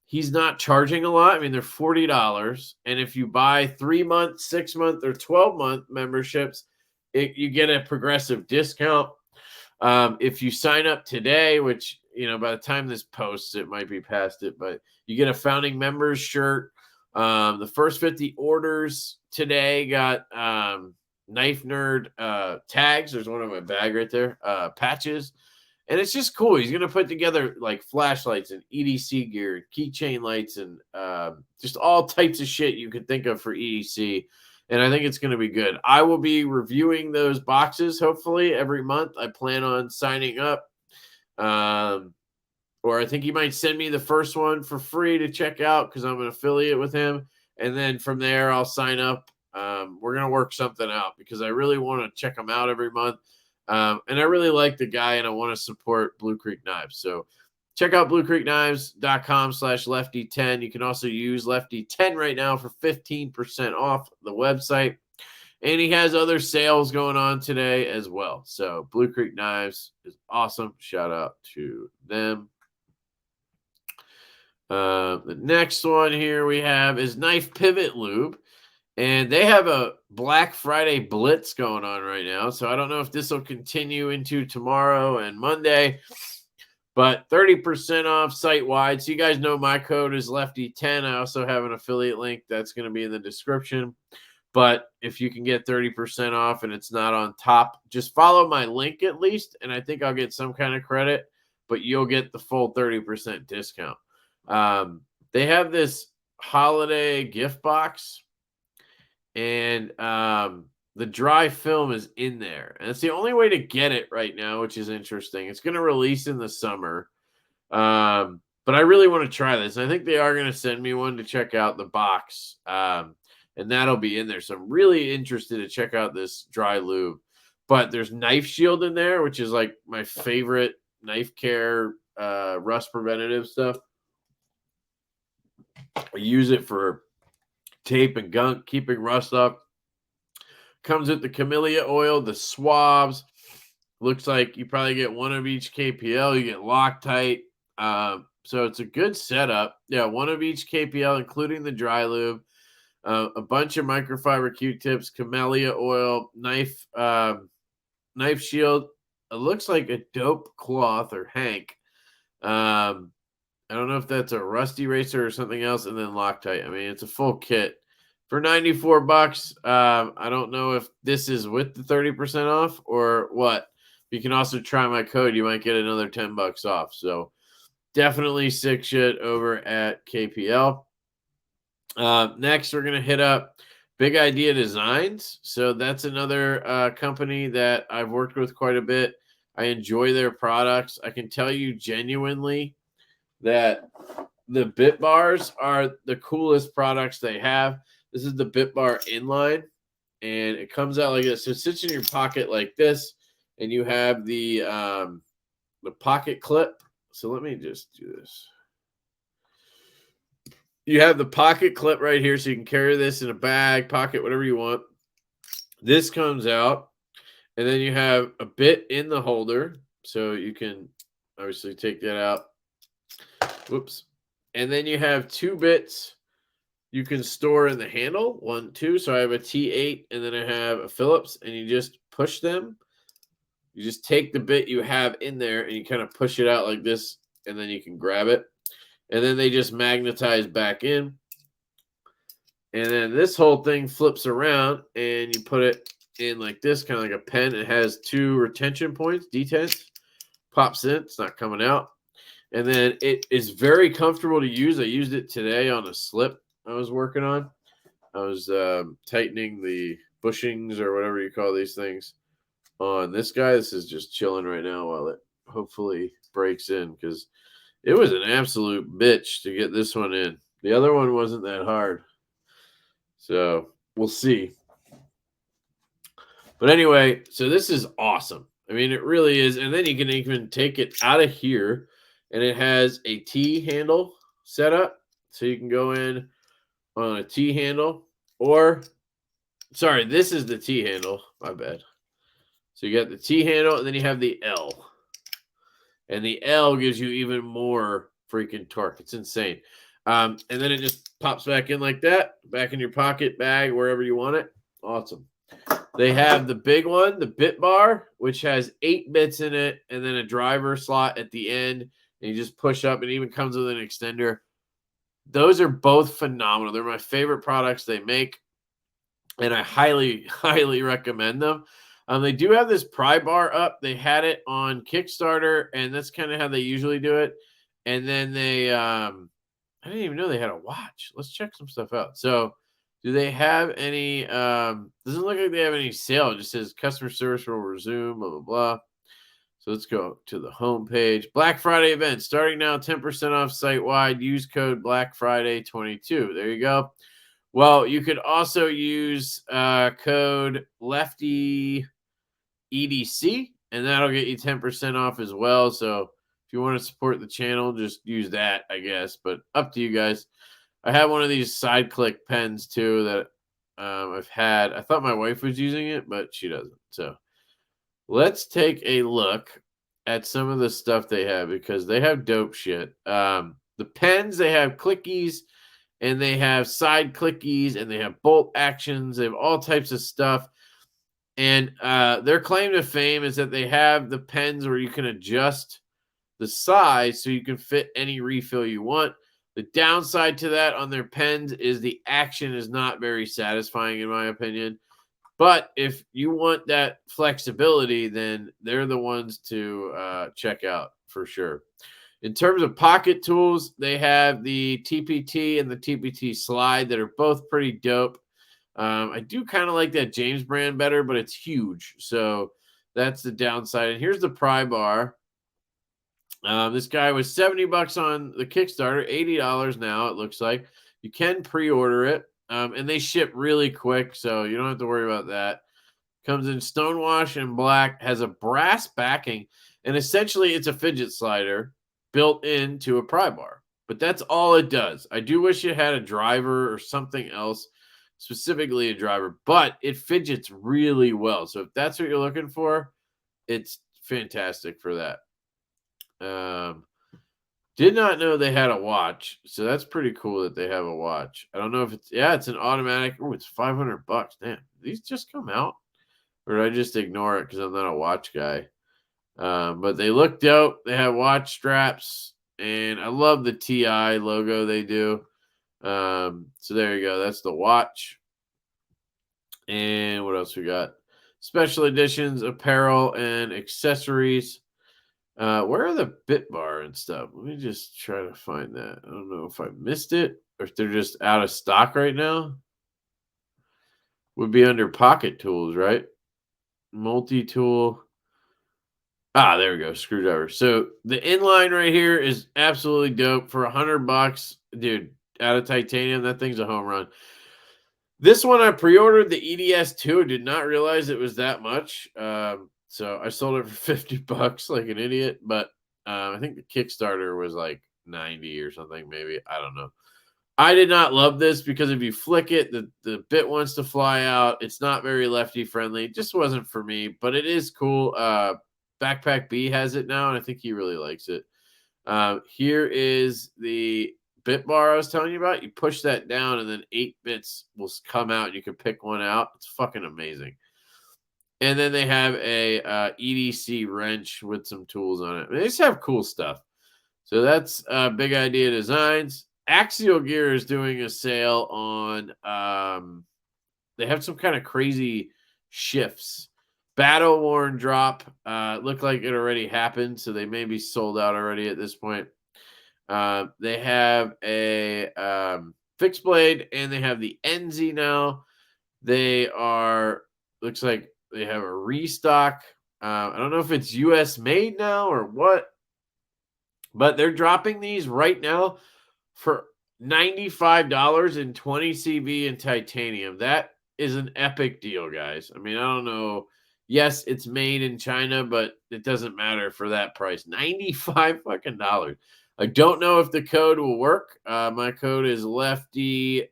he's not charging a lot. I mean, they're $40. And if you buy 3-month, 6-month, or 12-month memberships, you get a progressive discount. If you sign up today, which, by the time this posts, it might be past it, but you get a founding members shirt. The first 50 orders today got Knife Nerd tags. There's one in my bag right there. Patches. And it's just cool. He's going to put together flashlights and EDC gear, keychain lights, and just all types of shit you could think of for EDC. And I think it's going to be good. I will be reviewing those boxes, hopefully, every month. I plan on signing up Or I think he might send me the first one for free to check out because I'm an affiliate with him. And then from there, I'll sign up. We're going to work something out because I really want to check him out every month. And I really like the guy and I want to support Blue Creek Knives. So check out bluecreekknives.com/lefty10. You can also use lefty10 right now for 15% off the website. And he has other sales going on today as well. So Blue Creek Knives is awesome. Shout out to them. The next one here we have is Knife Pivot Lube. And they have a Black Friday blitz going on right now. So I don't know if this will continue into tomorrow and Monday. But 30% off site-wide. So you guys know my code is Lefty10. I also have an affiliate link that's going to be in the description. But if you can get 30% off and it's not on top, just follow my link at least, and I think I'll get some kind of credit, but you'll get the full 30% discount. They have this holiday gift box, and the dry film is in there. And it's the only way to get it right now, which is interesting. It's going to release in the summer. But I really want to try this. I think they are going to send me one to check out the box. And that'll be in there. So I'm really interested to check out this dry lube. But there's Knife Shield in there, which is like my favorite knife care rust preventative stuff. I use it for tape and gunk, keeping rust up. Comes with the camellia oil, the swabs. Looks like you probably get one of each KPL. You get Loctite. So it's a good setup. Yeah, one of each KPL, including the dry lube. A bunch of microfiber Q-tips, camellia oil, knife shield. It looks like a dope cloth or hank. I don't know if that's a rust eraser or something else, and then Loctite. I mean, it's a full kit for $94. I don't know if this is with the 30% off or what. You can also try my code. You might get another $10 off. So definitely sick shit over at KPL. Next, we're going to hit up Big Idea Designs. So that's another company that I've worked with quite a bit. I enjoy their products. I can tell you genuinely that the Bit Bars are the coolest products they have. This is the Bit Bar inline, and it comes out like this. So it sits in your pocket like this, and you have the pocket clip. So let me just do this. You have the pocket clip right here, so you can carry this in a bag, pocket, whatever you want. This comes out, and then you have a bit in the holder, so you can obviously take that out. Whoops. And then you have two bits you can store in the handle, 1, 2. So I have a T8, and then I have a Phillips, and you just push them. You just take the bit you have in there, and you kind of push it out like this, and then you can grab it. And then they just magnetize back in. And then this whole thing flips around and you put it in like this, kind of like a pen. It has 2 retention points, detents. Pops in. It's not coming out. And then it is very comfortable to use. I used it today on a slip I was working on. I was tightening the bushings or whatever you call these things on this guy. This is just chilling right now while it hopefully breaks in because it was an absolute bitch to get this one in. The other one wasn't that hard. So we'll see. But anyway, so this is awesome. I mean, it really is. And then you can even take it out of here, and it has a T handle set up. So you can go in on a T handle, or, sorry, this is the T handle. My bad. So you got the T handle, and then you have the L. And the L gives you even more freaking torque. It's insane. And then it just pops back in like that, back in your pocket, bag, wherever you want it. Awesome. They have the big one, the Bit Bar, which has 8 bits in it, and then a driver slot at the end. And you just push up. It even comes with an extender. Those are both phenomenal. They're my favorite products they make, and I highly, highly recommend them. They do have this pry bar up. They had it on Kickstarter, and that's kind of how they usually do it. And then they, I didn't even know they had a watch. Let's check some stuff out. So, do they have any? Doesn't look like they have any sale. It just says customer service will resume. Blah blah blah. So let's go to the home page. Black Friday event starting now, 10% off site wide. Use code Black Friday 22. There you go. Well, you could also use code LeftyEDC, and that'll get you 10% off as well. So if you want to support the channel, just use that, I guess. But up to you guys. I have one of these side click pens too that I've had. I thought my wife was using it, but she doesn't. So let's take a look at some of the stuff they have because they have dope shit. The pens, they have clickies and they have side clickies and they have bolt actions. They have all types of stuff. And their claim to fame is that they have the pens where you can adjust the size so you can fit any refill you want. The downside to that on their pens is the action is not very satisfying, in my opinion. But if you want that flexibility, then they're the ones to check out for sure. In terms of pocket tools, they have the TPT and the TPT Slide that are both pretty dope. I do kind of like that James brand better, but it's huge. So that's the downside. And here's the pry bar. This guy was $70 on the Kickstarter, $80 now, it looks like. You can pre-order it. And they ship really quick, so you don't have to worry about that. Comes in stonewash and black, has a brass backing, and essentially it's a fidget slider built into a pry bar. But that's all it does. I do wish it had a driver or something else, specifically a driver, but it fidgets really well. So if that's what you're looking for, it's fantastic for that. Did not know they had a watch, so that's pretty cool that they have a watch. I don't know if it's it's an automatic. Oh, it's $500. Damn, these just come out, or did I just ignore it because I'm not a watch guy? But they look dope. They have watch straps, and I love the TI logo they do. So there you go. That's the watch. And what else we got? Special editions, apparel, and accessories. Where are the bit bar and stuff? Let me just try to find that. I don't know if I missed it or if they're just out of stock right now. Would be under pocket tools, right? Multi-tool. Ah, there we go. Screwdriver. So the inline right here is absolutely dope for $100, dude. Out of titanium, that thing's a home run. This one I pre-ordered the EDS2. Did not realize it was that much. So I sold it for $50 like an idiot. But I think the Kickstarter was like 90 or something, maybe. I don't know. I did not love this because if you flick it, the bit wants to fly out. It's not very lefty friendly. It just wasn't for me, but it is cool. Backpack B has it now, and I think he really likes it. Here is the bit bar I was telling you about. You push that down, and then 8 bits will come out. And you can pick one out. It's fucking amazing. And then they have a EDC wrench with some tools on it. They just have cool stuff. So that's Big Idea Designs. Axial Gear is doing a sale on. They have some kind of crazy shifts. Battle Worn drop. Looked like it already happened, so they may be sold out already at this point. They have a fixed blade, and they have the NZ now. They are, looks like they have a restock. I don't know if it's US made now or what, but they're dropping these right now for $95 in 20 CV in titanium. That is an epic deal, guys. I mean, I don't know. Yes, it's made in China, but it doesn't matter for that price. 95 fucking dollars. I don't know if the code will work. My code is LeftyEDC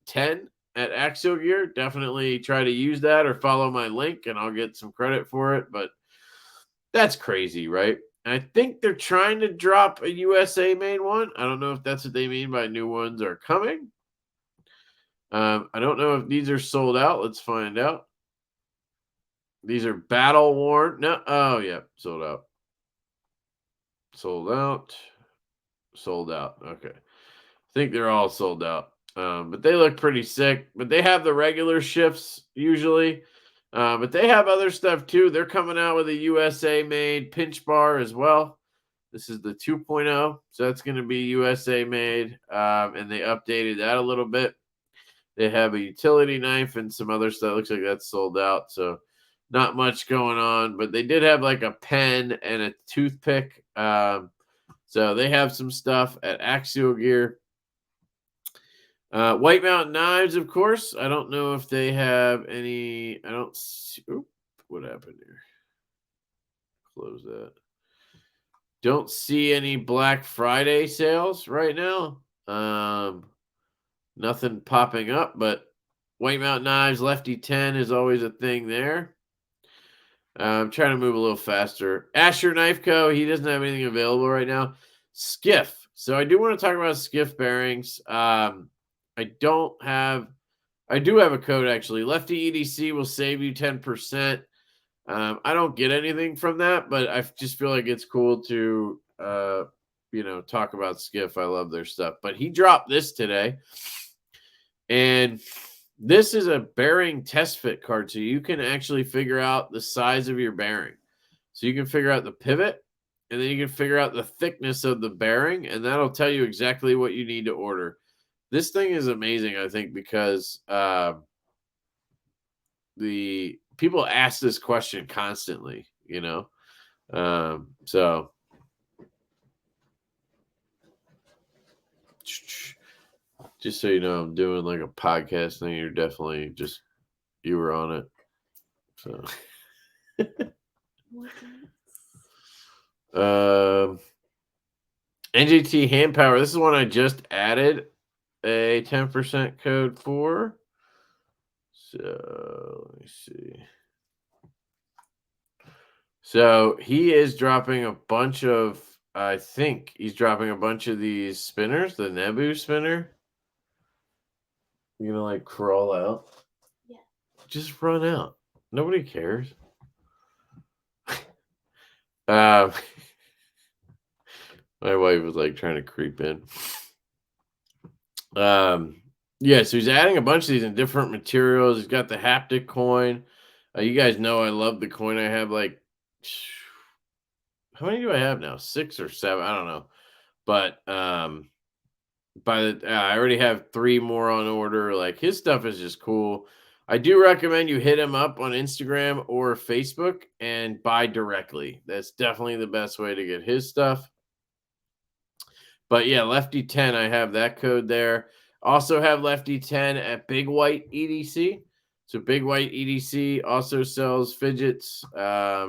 10 at Axial Gear. Definitely try to use that or follow my link and I'll get some credit for it. But that's crazy, right? And I think they're trying to drop a USA made one. I don't know if that's what they mean by new ones are coming. I don't know if these are sold out. Let's find out. These are battle worn. No, oh yeah, sold out. Sold out. Sold out. Okay. I think they're all sold out. But they look pretty sick. But they have the regular shifts usually. But they have other stuff too. They're coming out with a USA made pinch bar as well. This is the 2.0. So that's going to be USA made. And they updated that a little bit. They have a utility knife and some other stuff. Looks like that's sold out. So not much going on, but they did have like a pen and a toothpick. So they have some stuff at Axial Gear. White Mountain Knives, of course. I don't know if they have any. I don't see. Oop, what happened here? Close that. Don't see any Black Friday sales right now. Nothing popping up, but White Mountain Knives, Lefty 10 is always a thing there. I'm trying to move a little faster. Asher Knife Co., he doesn't have anything available right now. Skiff. So I do want to talk about Skiff bearings. I do have a code actually. LeftyEDC will save you 10%. I don't get anything from that, but I just feel like it's cool to talk about Skiff. I love their stuff. But he dropped this today. And this is a bearing test fit card, so you can actually figure out the size of your bearing. So you can figure out the pivot, and then you can figure out the thickness of the bearing, and that'll tell you exactly what you need to order. This thing is amazing, I think, because the people ask this question constantly, so just so you know, I'm doing like a podcast thing. You're definitely you were on it. So NGT hand power. This is one I just added a 10% code for. So let me see. So he is dropping a bunch of, I think he's dropping a bunch of these spinners, the Nebu spinner. You're gonna like crawl out? Yeah. Just run out. Nobody cares. My wife was like trying to creep in. Yeah, so he's adding a bunch of these in different materials. He's got the haptic coin. You guys know I love the coin. I have like, how many do I have now? 6 or 7? I don't know. But I already have 3 more on order. Like his stuff is just cool. I do recommend you hit him up on Instagram or Facebook and buy directly. That's definitely the best way to get his stuff. But yeah, Lefty 10, I have that code there. Also have Lefty 10 at Big White EDC. So Big White EDC also sells fidgets. Let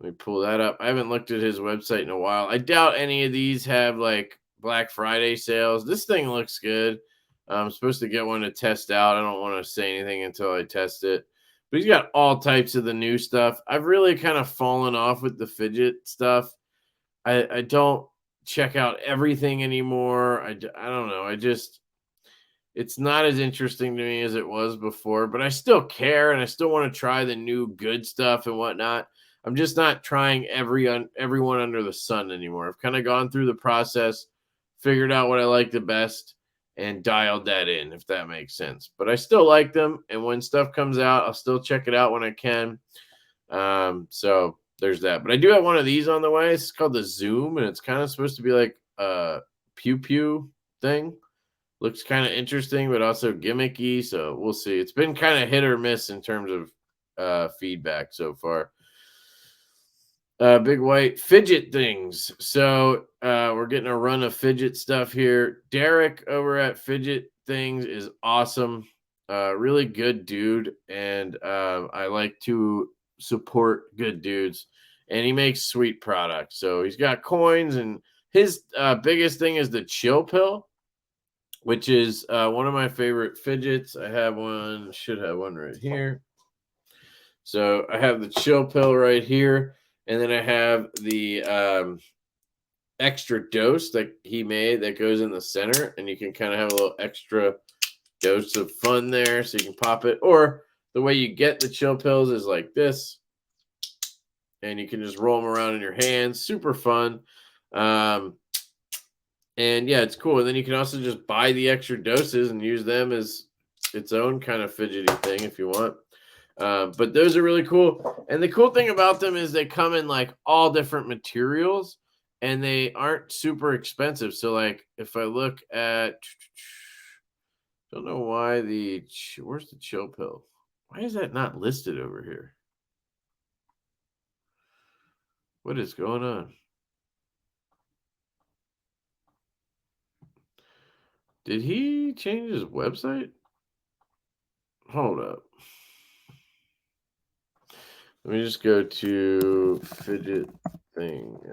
me pull that up. I haven't looked at his website in a while. I doubt any of these have like Black Friday sales. This thing looks good. I'm supposed to get one to test out. I don't want to say anything until I test it. But he's got all types of the new stuff. I've really kind of fallen off with the fidget stuff. I don't check out everything anymore. I don't know. It's not as interesting to me as it was before, but I still care and I still want to try the new good stuff and whatnot. I'm just not trying everyone under the sun anymore. I've kind of gone through the process, figured out what I like the best, and dialed that in, if that makes sense. But I still like them, and when stuff comes out, I'll still check it out when I can. So there's that. But I do have one of these on the way. It's called the Zoom, and it's kind of supposed to be like a pew-pew thing. Looks kind of interesting, but also gimmicky. So we'll see. It's been kind of hit or miss in terms of feedback so far. Big White fidget things. So we're getting a run of fidget stuff here. Derek over at Fidget Things is awesome. Really good dude. And I like to support good dudes. And he makes sweet products. So he's got coins, and his biggest thing is the chill pill, which is one of my favorite fidgets. I have one, should have one right here. So I have the chill pill right here. And then I have the extra dose that he made that goes in the center. And you can kind of have a little extra dose of fun there. So you can pop it. Or the way you get the chill pills is like this. And you can just roll them around in your hands. Super fun. And yeah, it's cool. And then you can also just buy the extra doses and use them as its own kind of fidgety thing if you want. But those are really cool. And the cool thing about them is they come in like all different materials and they aren't super expensive. So like if I look at, don't know why where's the chill pill? Why is that not listed over here? What is going on? Did he change his website? Hold up. Let me just go to fidget things.com.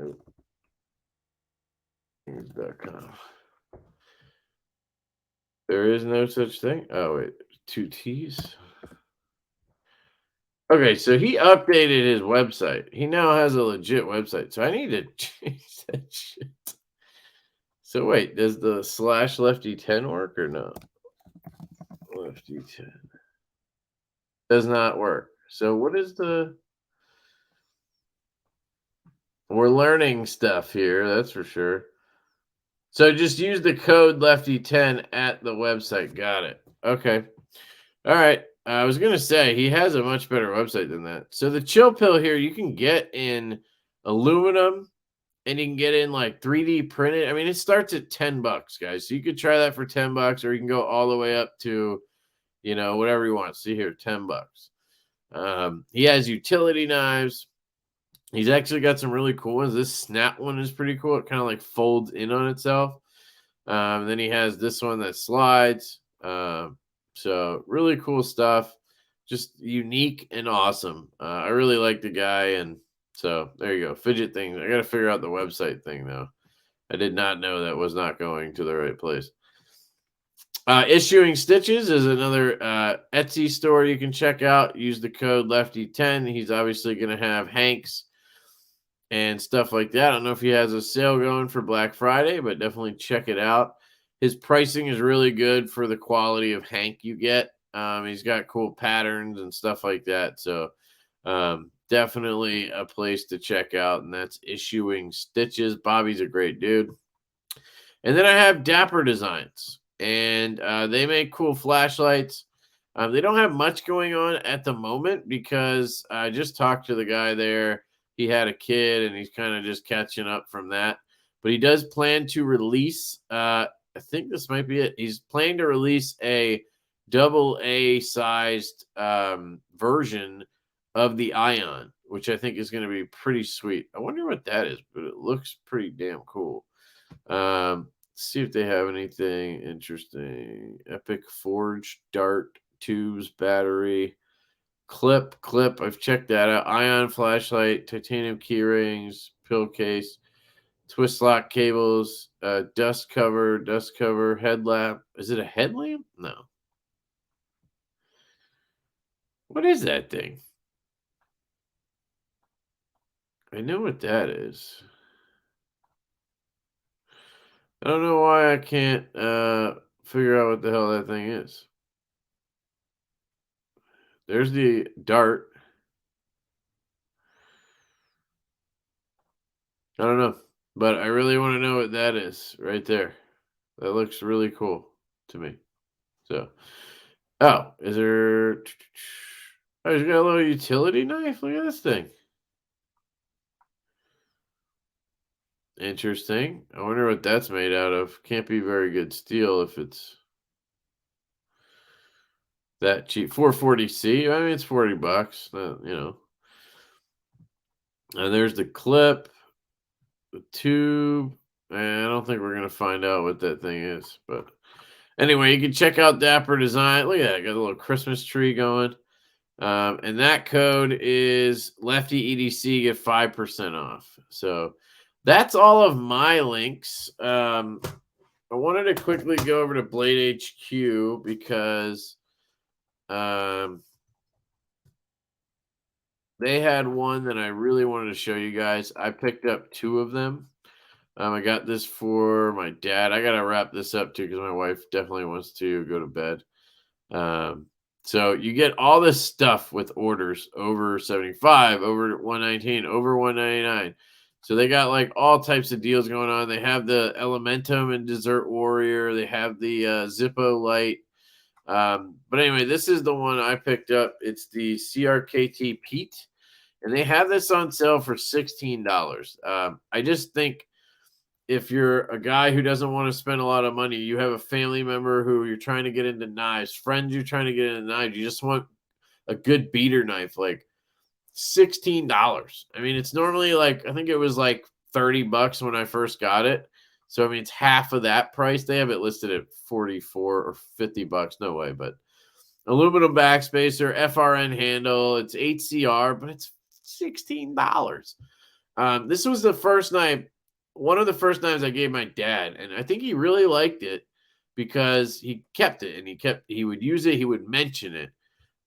There is no such thing. Oh, wait. Two T's? Okay, so he updated his website. He now has a legit website. So I need to change that shit. So wait, does the /lefty10 work or no? Lefty10 does not work. So what is the? We're learning stuff here, that's for sure. So just use the code Lefty10 at the website. Got it. Okay. All right. I was gonna say he has a much better website than that. So the chill pill here you can get in aluminum and you can get in like 3D printed. I mean, it starts at $10, guys. So you could try that for $10, or you can go all the way up to, whatever you want. See here, $10. He has utility knives. He's actually got some really cool ones. This snap one is pretty cool. It kind of like folds in on itself. Then he has this one that slides. So really cool stuff. Just unique and awesome. I really like the guy. And so there you go. Fidget things. I got to figure out the website thing, though. I did not know that was not going to the right place. Issuing Stitches is another Etsy store you can check out. Use the code Lefty10. He's obviously going to have Hanks and stuff like that. I don't know if he has a sale going for Black Friday, but definitely check it out. His pricing is really good for the quality of Hank you get. He's got cool patterns and stuff like that. So definitely a place to check out, and that's Issuing Stitches. Bobby's a great dude. And then I have Dapper Designs, and they make cool flashlights. They don't have much going on at the moment because I just talked to the guy there. He had a kid, and he's kind of just catching up from that. But he does plan to release, I think this might be it. He's planning to release a AA sized version of the Ion, which I think is going to be pretty sweet. I wonder what that is, but it looks pretty damn cool. See if they have anything interesting. Epic Forge, Dart, Tubes, Battery, Clip. I've checked that out. Ion flashlight, titanium key rings, pill case, twist lock cables, dust cover, headlamp. Is it a headlamp? No. What is that thing? I know what that is. I don't know why I can't figure out what the hell that thing is. There's the dart. I don't know, but I really want to know what that is right there. That looks really cool to me. So, oh, is there? Oh, he's got a little utility knife. Look at this thing. Interesting. I wonder what that's made out of. Can't be very good steel if it's that cheap. 440C. I mean, it's $40. And there's the clip, the tube. And I don't think we're gonna find out what that thing is, but anyway, you can check out Dapper Design. Look at that, got a little Christmas tree going. And that code is LeftyEDC, get 5% off. So that's all of my links. I wanted to quickly go over to Blade HQ because they had one that I really wanted to show you guys. I picked up 2 of them. I got this for my dad. I got to wrap this up too because my wife definitely wants to go to bed. So you get all this stuff with orders over 75, over 119, over 199. So they got like all types of deals going on. They have the Elementum and Desert Warrior. They have the Zippo Light. But anyway, this is the one I picked up. It's the CRKT Pete, and they have this on sale for $16. I just think if you're a guy who doesn't want to spend a lot of money, you have a family member who you're trying to get into knives, friends you're trying to get into knives, you just want a good beater knife, like $16. I mean, it's normally like, I think it was like $30 when I first got it. So I mean, it's half of that price. They have it listed at 44 or $50. No way, but aluminum backspacer, FRN handle. It's HCR, but it's $16. This was the first knife, one of the first knives I gave my dad, and I think he really liked it because he kept it and he would use it, he would mention it,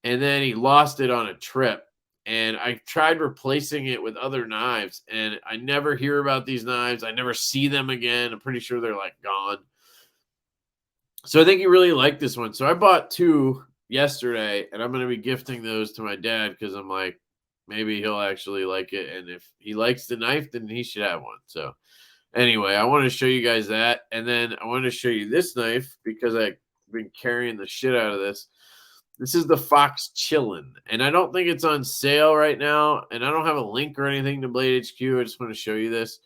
and then he lost it on a trip. And I tried replacing it with other knives, and I never hear about these knives. I never see them again. I'm pretty sure they're like gone. So I think he really liked this one. So I bought two yesterday, and I'm going to be gifting those to my dad because I'm like, maybe he'll actually like it. And if he likes the knife, then he should have one. So anyway, I want to show you guys that. And then I want to show you this knife because I've been carrying the shit out of this. This is the Fox Chillin', and I don't think it's on sale right now, and I don't have a link or anything to Blade HQ. I just want to show you this.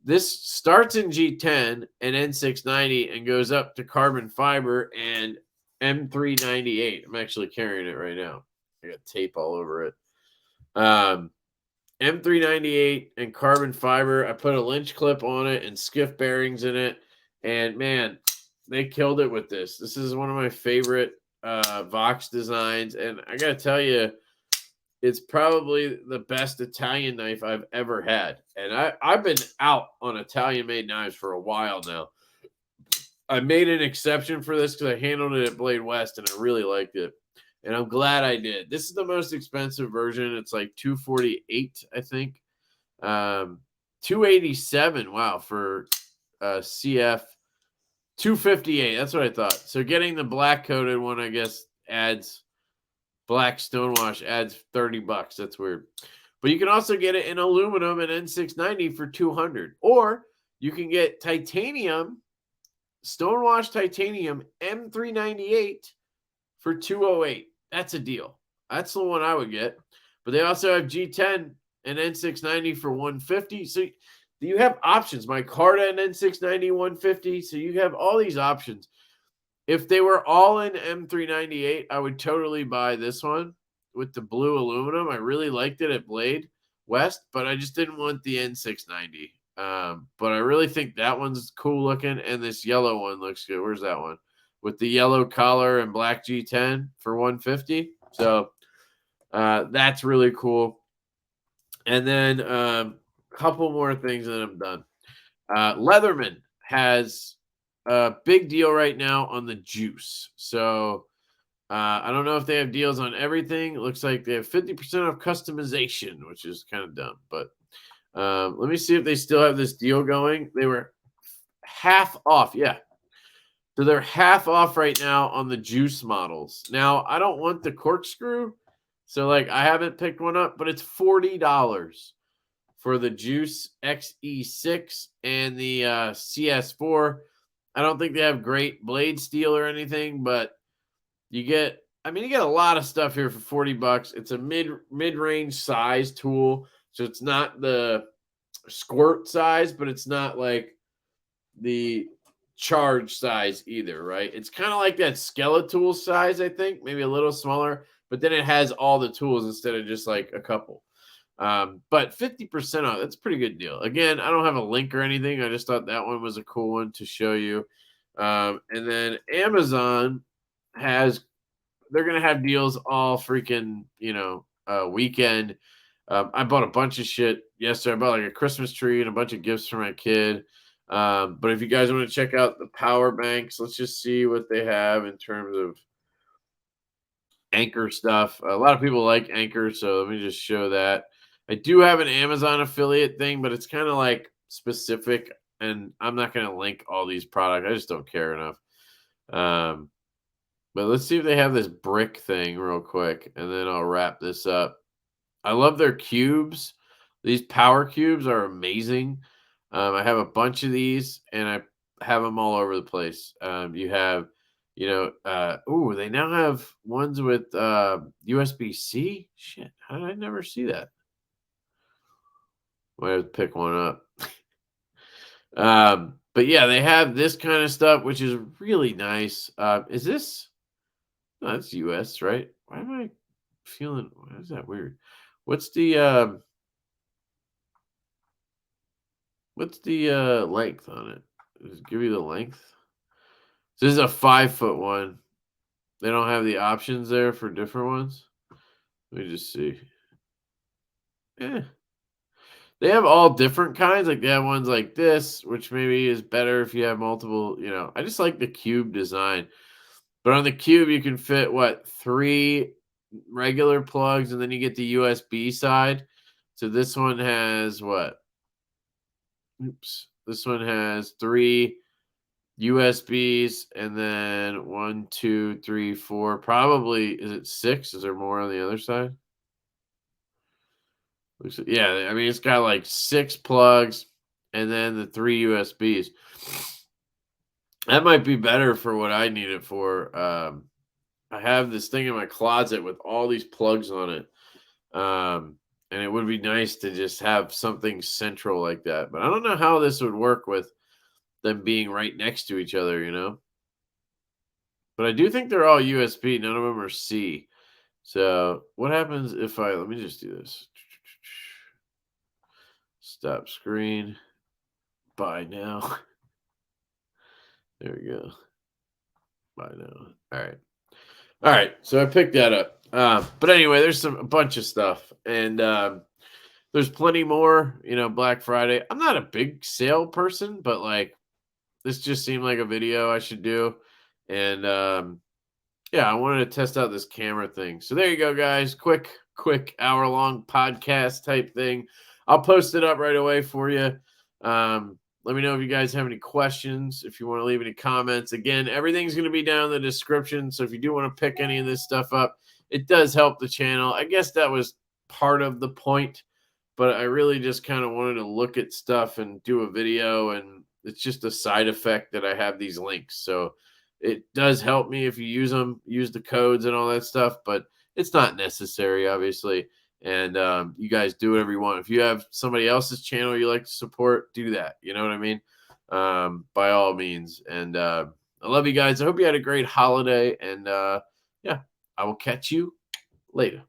This starts in G10 and N690 and goes up to carbon fiber and M398. I'm actually carrying it right now. I got tape all over it. M398 and carbon fiber. I put a lynch clip on it and skiff bearings in it, and man, they killed it with this. This is one of my favorite Vox designs, and I gotta tell you, it's probably the best Italian knife I've ever had. And I've been out on Italian made knives for a while now. I made an exception for this because I handled it at Blade West and I really liked it, and I'm glad I did. This is the most expensive version. It's like $248, I think. 287. Wow, for CF. 258. That's what I thought. So getting the black coated one, I guess, adds black stonewash adds $30. That's weird. But you can also get it in aluminum and N690 for 200. Or you can get titanium, stonewash titanium M398 for 208. That's a deal. That's the one I would get. But they also have G10 and N690 for 150. So you have options. Micarta and N690 150. So you have all these options. If they were all in M398, I would totally buy this one with the blue aluminum. I really liked it at Blade West, but I just didn't want the N690. But I really think that one's cool looking, and this yellow one looks good. Where's that one? With the yellow collar and black G10 for 150. So that's really cool. And then a couple more things, and I'm done. Leatherman has a big deal right now on the juice. So I don't know if they have deals on everything. It looks like they have 50% off customization, which is kind of dumb. But let me see if they still have this deal going. They were half off. Yeah. So they're half off right now on the juice models. Now, I don't want the corkscrew. So, like, I haven't picked one up, but it's $40 for the Juice XE6 and the CS4. I don't think they have great blade steel or anything, but you get a lot of stuff here for $40. It's a mid-range size tool. So it's not the squirt size, but it's not like the charge size either, right? It's kind of like that Skeletool size, I think, maybe a little smaller, but then it has all the tools instead of just like a couple. But 50% off, that's a pretty good deal. Again, I don't have a link or anything. I just thought that one was a cool one to show you. And then Amazon they're going to have deals all freaking, weekend. I bought a bunch of shit yesterday. I bought like a Christmas tree and a bunch of gifts for my kid. But if you guys want to check out the power banks, let's just see what they have in terms of Anchor stuff. A lot of people like Anchor, so let me just show that. I do have an Amazon affiliate thing, but it's kind of like specific, and I'm not going to link all these products. I just don't care enough. But let's see if they have this brick thing real quick, and then I'll wrap this up. I love their cubes. These power cubes are amazing. I have a bunch of these, and I have them all over the place. You have, they now have ones with USB-C. Shit, how did I never see that? Might have to pick one up. But yeah, they have this kind of stuff, which is really nice. Is this? No, that's US, right? Why am I? feeling, why is that weird? What's the length on it? Does it give you the length? This is a 5-foot one. They don't have the options there for different ones. Let me just see. Yeah. They have all different kinds. Like they have ones like this, which maybe is better if you have multiple, I just like the cube design. But on the cube, you can fit what, 3 regular plugs, and then you get the USB side. So this one has what? Oops. This one has 3 USBs, and then 1, 2, 3, 4. Probably, is it 6? Is there more on the other side? Yeah, I mean it's got like 6 plugs and then the 3 USBs. That might be better for what I need it for. I have this thing in my closet with all these plugs on it. And it would be nice to just have something central like that. But I don't know how this would work with them being right next to each other. But I do think they're all USB. None of them are C. So what happens if let me just do this. Stop screen. Buy now. There we go. Buy now. All right. All right. So I picked that up. But anyway, there's a bunch of stuff. And there's plenty more, Black Friday. I'm not a big sale person, but like this just seemed like a video I should do. And yeah, I wanted to test out this camera thing. So there you go, guys. Quick hour-long podcast type thing. I'll post it up right away for you. Let me know if you guys have any questions, if you want to leave any comments. Again, everything's going to be down in the description. So if you do want to pick any of this stuff up, it does help the channel. I guess that was part of the point, but I really just kind of wanted to look at stuff and do a video, and it's just a side effect that I have these links. So it does help me if you use them, use the codes and all that stuff, but it's not necessary, obviously. And you guys do whatever you want. If you have somebody else's channel you like to support, do that. You know what I mean? By all means. And I love you guys. I hope you had a great holiday. And yeah, I will catch you later.